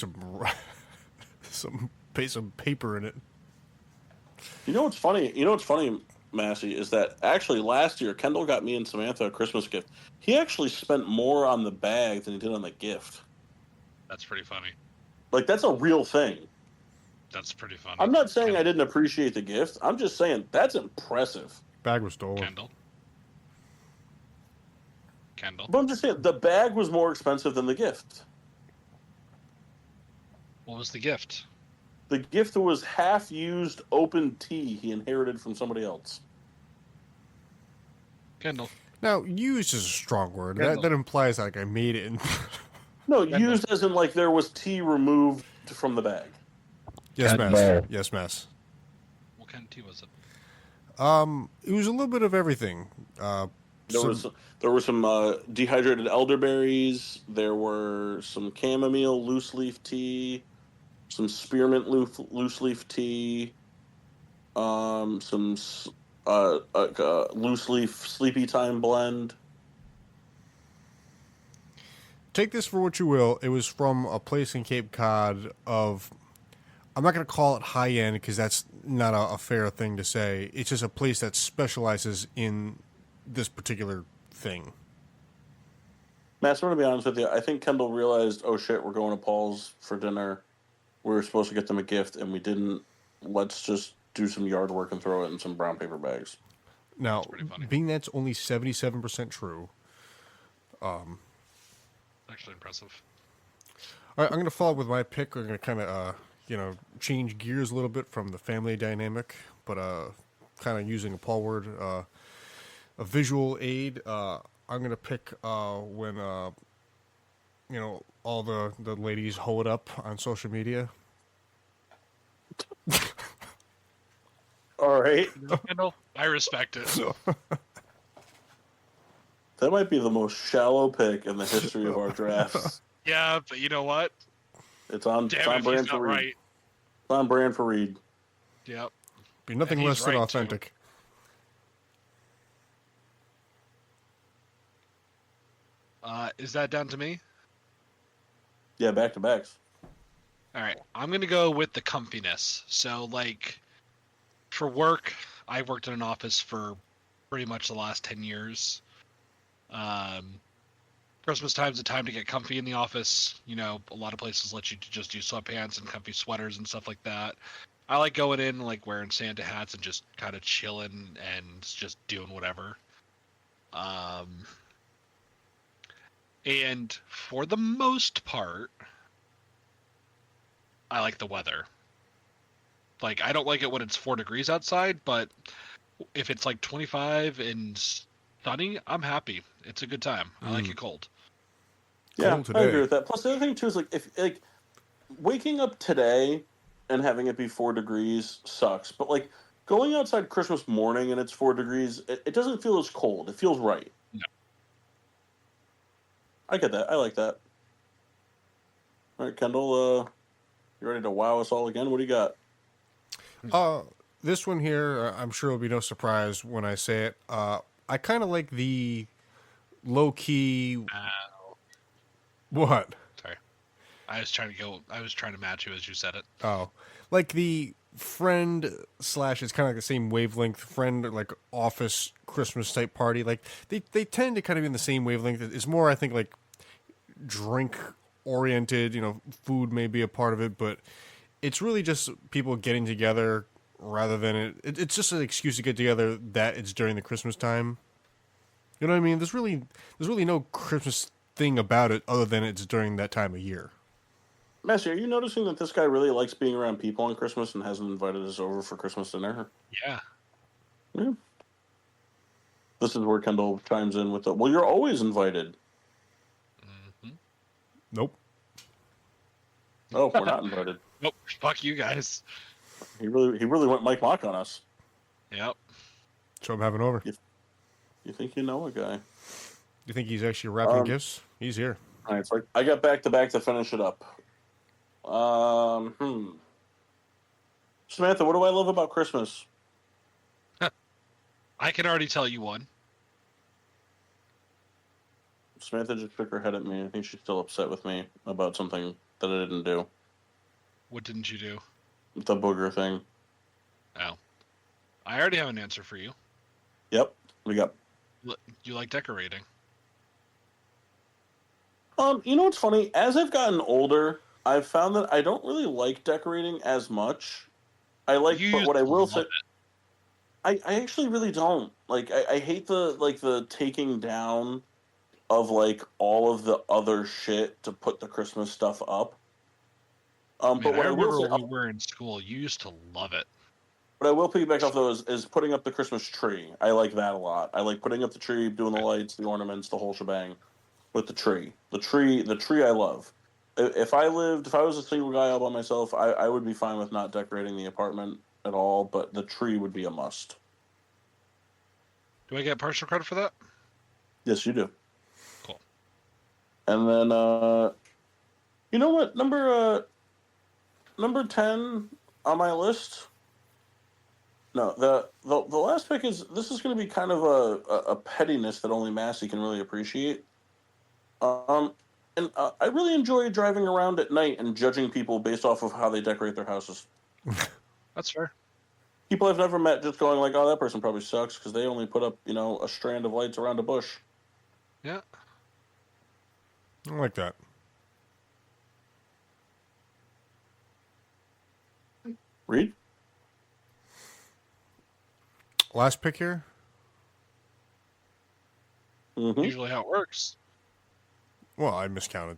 some piece of paper in it. You know what's funny? Massey, is that actually last year Kendall got me and Samantha a Christmas gift. He actually spent more on the bag than he did on the gift. That's pretty funny. Like that's a real thing. That's pretty funny. I'm not saying I didn't appreciate the gift. I'm just saying that's impressive. Bag was stolen. Kendall. But I'm just saying the bag was more expensive than the gift. What was the gift? The gift was half-used open tea he inherited from somebody else. Kendall. Now, used is a strong word. That implies like I made it. No, used as in like there was tea removed from the bag. Yes, Mass. Yes, Mass. What kind of tea was it? It was a little bit of everything. There were some dehydrated elderberries. There were some chamomile loose leaf tea, some spearmint loose leaf tea, some loose leaf sleepy time blend. Take this for what you will. It was from a place in Cape Cod of, I'm not going to call it high end because that's not a fair thing to say. It's just a place that specializes in this particular thing. Matt, I'm going to be honest with you. I think Kendall realized, oh shit, we're going to Paul's for dinner. We were supposed to get them a gift, and we didn't. Let's just do some yard work and throw it in some brown paper bags. Now, being that's only 77% true. Actually impressive. All right, I'm going to follow with my pick. We're going to kind of, change gears a little bit from the family dynamic, but kind of using a Paul word, a visual aid. I'm going to pick when, all the ladies hoe it up on social media. All right. Kendall, I respect it. That might be the most shallow pick in the history of our drafts. Yeah, but you know what? It's on brand for Reed. Right. It's on brand for Reed. Yep. Be nothing less than authentic. Is that down to me? Yeah, back to backs. All right. I'm going to go with the comfiness. So, like, for work, I worked in an office for pretty much the last 10 years. Christmas time's a time to get comfy in the office. A lot of places let you just do sweatpants and comfy sweaters and stuff like that. I like going in, like, wearing Santa hats and just kind of chilling and just doing whatever. And for the most part, I like the weather. Like, I don't like it when it's 4 degrees outside, but if it's like 25 and sunny, I'm happy. It's a good time. I like it cold. Yeah, I agree with that. Plus, the other thing too is if waking up today and having it be 4 degrees sucks, but like going outside Christmas morning and it's 4 degrees, it doesn't feel as cold. It feels right. No. I get that. I like that. All right, Kendall, you ready to wow us all again? What do you got? This one here, I'm sure it'll be no surprise when I say it. I kind of like the low-key What? Sorry. I was trying to match you as you said it. Oh, like the friend slash, it's kind of like the same wavelength friend, like office Christmas type party. Like they tend to kind of be in the same wavelength. It's more, I think, like drink oriented. Food may be a part of it, but it's really just people getting together rather than it's just an excuse to get together that it's during the Christmas time. You know what I mean? There's really no Christmas thing about it other than it's during that time of year. Massey, are you noticing that this guy really likes being around people on Christmas and hasn't invited us over for Christmas dinner? Yeah. Yeah. This is where Kendall chimes in with the, well, you're always invited. Mm-hmm. Nope. Oh, we're not invited. Nope. Fuck you guys. He really went Mike Mock on us. Yep. So I'm having over. You think you know a guy? You think he's actually wrapping gifts? He's here. All right, so I got back to back to finish it up. Samantha, what do I love about Christmas? I can already tell you one. Samantha just shook her head at me. I think she's still upset with me about something that I didn't do. What didn't you do? The booger thing. Oh. I already have an answer for you. Yep. We got. You like decorating. You know what's funny? As I've gotten older, I've found that I don't really like decorating as much. I like, You but used what I to will love say, it. I actually really don't. Like, I hate the taking down of like all of the other shit to put the Christmas stuff up. I mean, But what I I will remember say, when we were in school. You used to love it. what I will piggyback off though is putting up the Christmas tree. I like that a lot. I like putting up the tree, doing the lights, the ornaments, the whole shebang with the tree. The tree I love. If I was a single guy all by myself, I would be fine with not decorating the apartment at all, but the tree would be a must. Do I get partial credit for that? Yes, you do. Cool. And then you know what? Number 10 on my list. No, the last pick is, this is going to be kind of a pettiness that only Massey can really appreciate. And I really enjoy driving around at night and judging people based off of how they decorate their houses. That's fair. People I've never met just going like, "Oh, that person probably sucks because they only put up, a strand of lights around a bush." Yeah. I like that. Reed? Last pick here. Mm-hmm. Usually how it works. Well, I miscounted.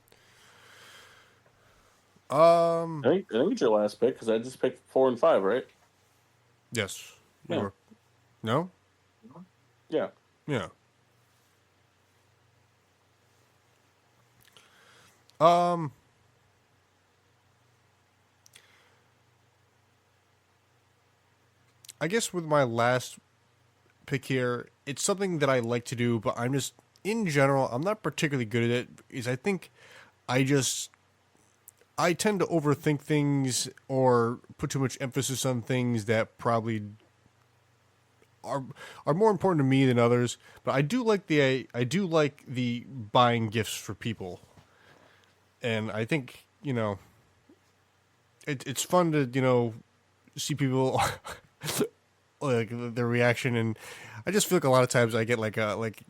I think it's your last pick because I just picked 4 and 5, right? Yes. Yeah. No? Yeah. Yeah. I guess with my last pick here, it's something that I like to do, but in general, I'm not particularly good at it, because I think I tend to overthink things or put too much emphasis on things that probably are more important to me than others. But I do like the buying gifts for people, and I think it's fun to see people like their reaction, and I just feel like a lot of times I get like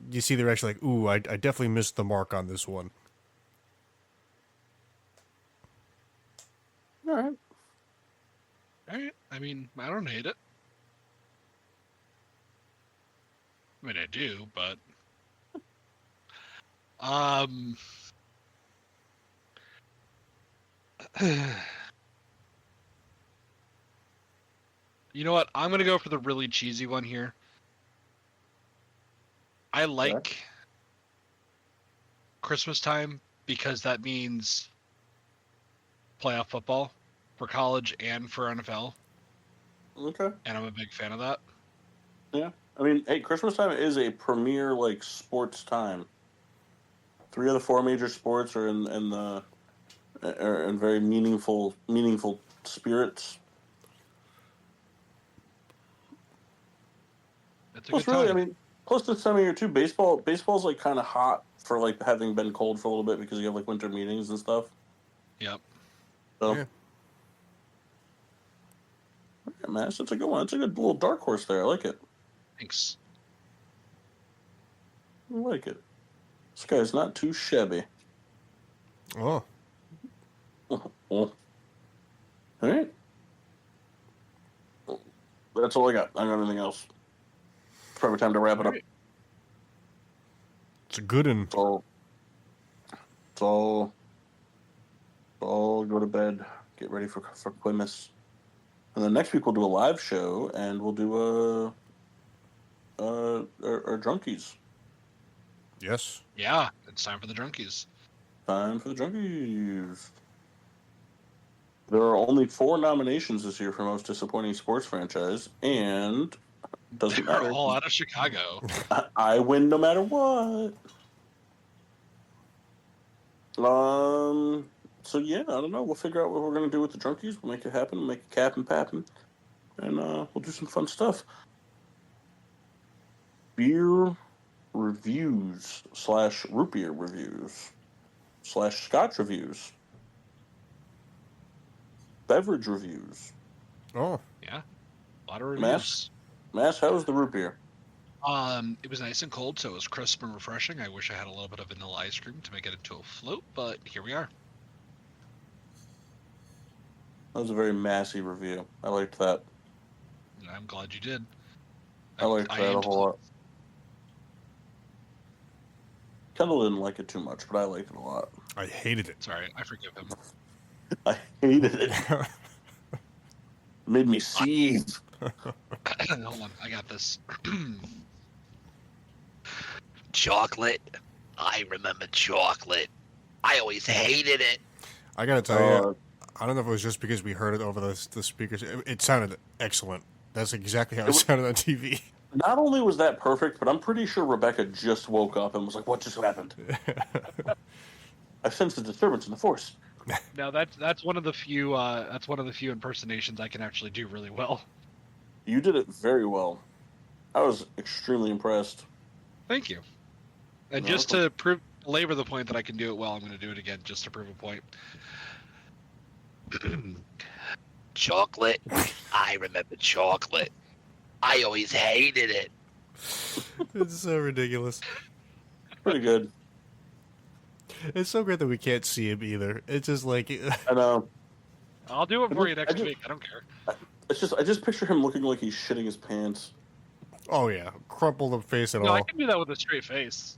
you see their reaction like, ooh, I definitely missed the mark on this one. All right. All right. I mean, I don't hate it. I mean, I do, but you know what? I'm gonna go for the really cheesy one here. I like Christmas time because that means playoff football for college and for NFL, Okay. and I'm a big fan of that. Yeah. I mean, hey, Christmas time is a premier like sports time. 3 of the 4 major sports are in very meaningful spirits. It's a Plus, good really, time. I mean, plus this time of year too, baseball's like kind of hot for like having been cold for a little bit because you have like winter meetings and stuff. Yep. So, Yeah. yeah, man, that's a good one. It's a good little dark horse there. I like it. Thanks. I like it. This guy's not too shabby. Oh, Oh. All right. That's all I got. I don't got anything else. Probably time to wrap it up. it's a good one. So go to bed. Get ready for Quimus. And then next week we'll do a live show and we'll do our drunkies. Yes. Yeah, it's time for the drunkies. Time for the drunkies. There are only 4 nominations this year for most disappointing sports franchise, and doesn't They're matter. all out of Chicago. I win no matter what. So yeah, I don't know. We'll figure out what we're gonna do with the drunkies. We'll make it happen. We'll make it cap and pappin', and we'll do some fun stuff. Beer reviews / root beer reviews / scotch reviews, beverage reviews. Oh, Yeah, a lot of reviews. Mass, how was the root beer? It was nice and cold, so it was crisp and refreshing. I wish I had a little bit of vanilla ice cream to make it into a float, but here we are. That was a very massy review. I liked that. I'm glad you did. I liked that a whole lot. Kendall didn't like it too much, but I liked it a lot. I hated it. Sorry, I forgive him. I hated it. Made me seethe. Hold on, I got this. Chocolate. I remember chocolate. I always hated it. I gotta tell you, I don't know if it was just because we heard it over the speakers. It sounded excellent. That's exactly how it sounded on TV. Not only was that perfect, but I'm pretty sure Rebecca just woke up and was like, "What just happened?" I sensed a disturbance in the force. Now that's one of the few impersonations I can actually do really well. You did it very well. I was extremely impressed. Thank you. And No, just to belabor the point that I can do it well, I'm going to do it again just to prove a point. Chocolate. I remember chocolate. I always hated it. It's so ridiculous. Pretty good. It's so great that we can't see him either. It's just like I know. I'll do it for you next week. I don't care. I just picture him looking like he's shitting his pants. oh yeah, crumpled up face and No, all. I can do that with a straight face.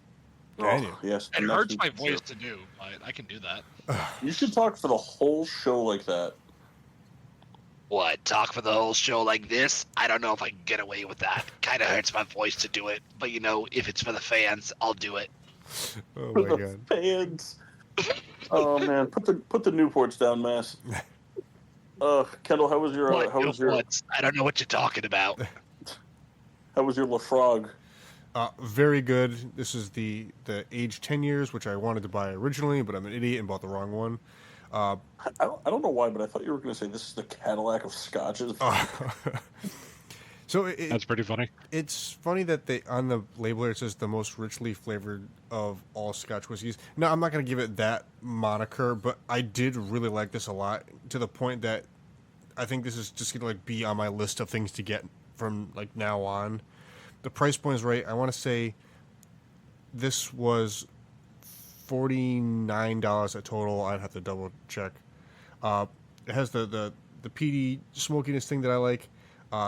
Can you? Yes. It next hurts week my for sure. voice to do, but I can do that. You should talk for the whole show like that. What, talk for the whole show like this? I don't know if I can get away with that. Kind of hurts my voice to do it, but you know, if it's for the fans, I'll do it. Oh For my the god. fans. Oh man, put the Newports down, Mass. Kendall, how was your What, how was your what? I don't know what you're talking about. Lafrog? Very good. This is the age 10 years, which I wanted to buy originally, but I'm an idiot and bought the wrong one. I don't know why, but I thought you were going to say this is the Cadillac of scotches. So That's pretty funny. it's funny that they on the label it says the most richly flavored of all Scotch whiskeys. Now I'm not going to give it that moniker, but I did really like this a lot to the point that I think this is just going to like be on my list of things to get from like now on. The price point is right. I want to say this was $49 a total. I'd have to double check. It has the peaty smokiness thing that I like.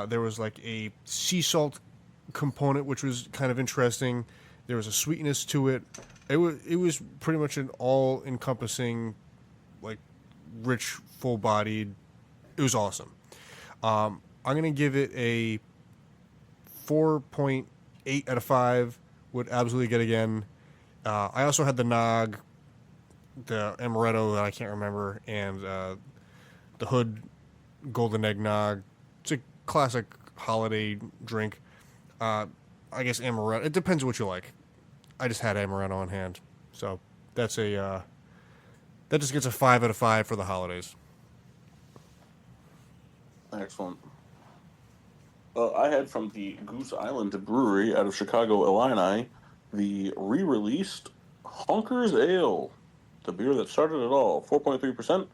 There was like a sea salt component, which was kind of interesting. There was a sweetness to it. It was pretty much an all encompassing, like rich, full bodied. It was awesome. I'm gonna give it a 4.8 out of 5. Would absolutely get again. I also had the Nog, the Amaretto that I can't remember, and the Hood Golden Eggnog. It's a classic holiday drink. I guess Amaretto. It depends what you like. I just had Amaretto on hand, so that's that just gets a 5 out of 5 for the holidays. Excellent. I had from the Goose Island Brewery out of Chicago, Illini, the re-released Honker's Ale, the beer that started it all. 4.3%.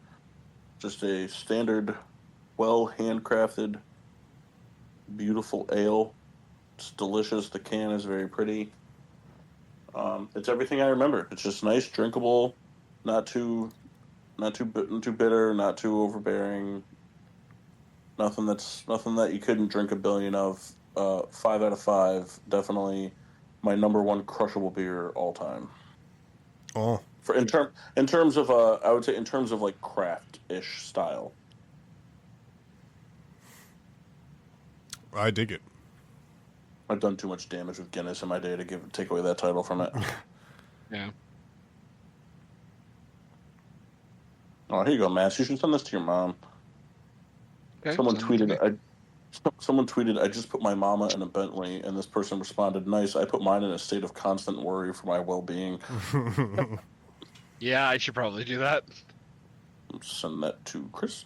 Just a standard, well handcrafted, beautiful ale. It's delicious. The can is very pretty. It's everything I remember. It's just nice, drinkable, not too bitter, not too overbearing. Nothing that you couldn't drink a billion of. 5 out of 5. Definitely my number one crushable beer all time. Oh, For in terms of I would say in terms of like craft-ish style. I dig it. I've done too much damage with Guinness in my day to take away that title from it. Yeah. Oh, here you go, Matt. You should send this to your mom. Okay, Someone send it to tweeted. me. Someone tweeted. I just put my mama in a Bentley, and this person responded, "Nice. I put mine in a state of constant worry for my well-being." Yeah, I should probably do that. Send that to Chris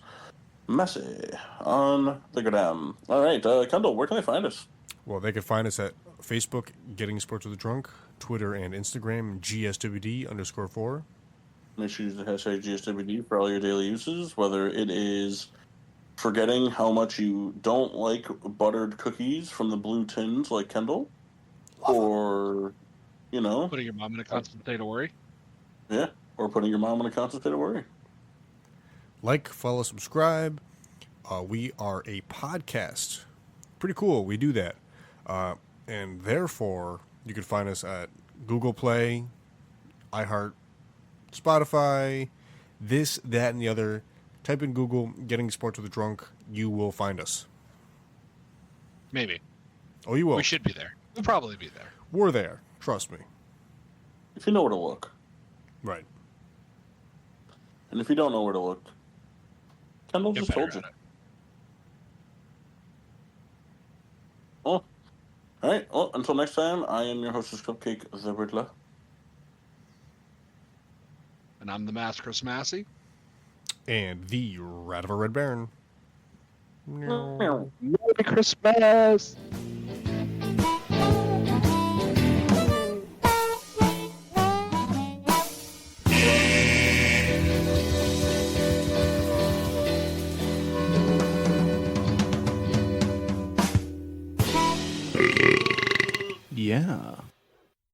Massey on the Gram. All right, Kendall, where can they find us? Well, they can find us at Facebook, Getting Sports with the Drunk, Twitter and Instagram, GSWD_4. Make sure you use the hashtag GSWD for all your daily uses, whether it is forgetting how much you don't like buttered cookies from the blue tins like Kendall, or, Putting your mom in a constant state of worry. yeah, or putting your mom in a constant state of worry. Like, follow, subscribe. We are a podcast. Pretty cool. We do that. And therefore, you can find us at Google Play, iHeart, Spotify, this, that, and the other. Type in Google, Getting Sports with a Drunk. You will find us. Maybe. Oh, you will. We should be there. We'll probably be there. We're there. Trust me. If you know where to look. Right. And if you don't know where to look, Kendall Get just told better you. at it. Well, all right. Well, until next time, I am your hostess, Cupcake the Riddler. And I'm the Master Chris Massey. And the Rat of a Red Baron. Meow. Merry Christmas! Yeah.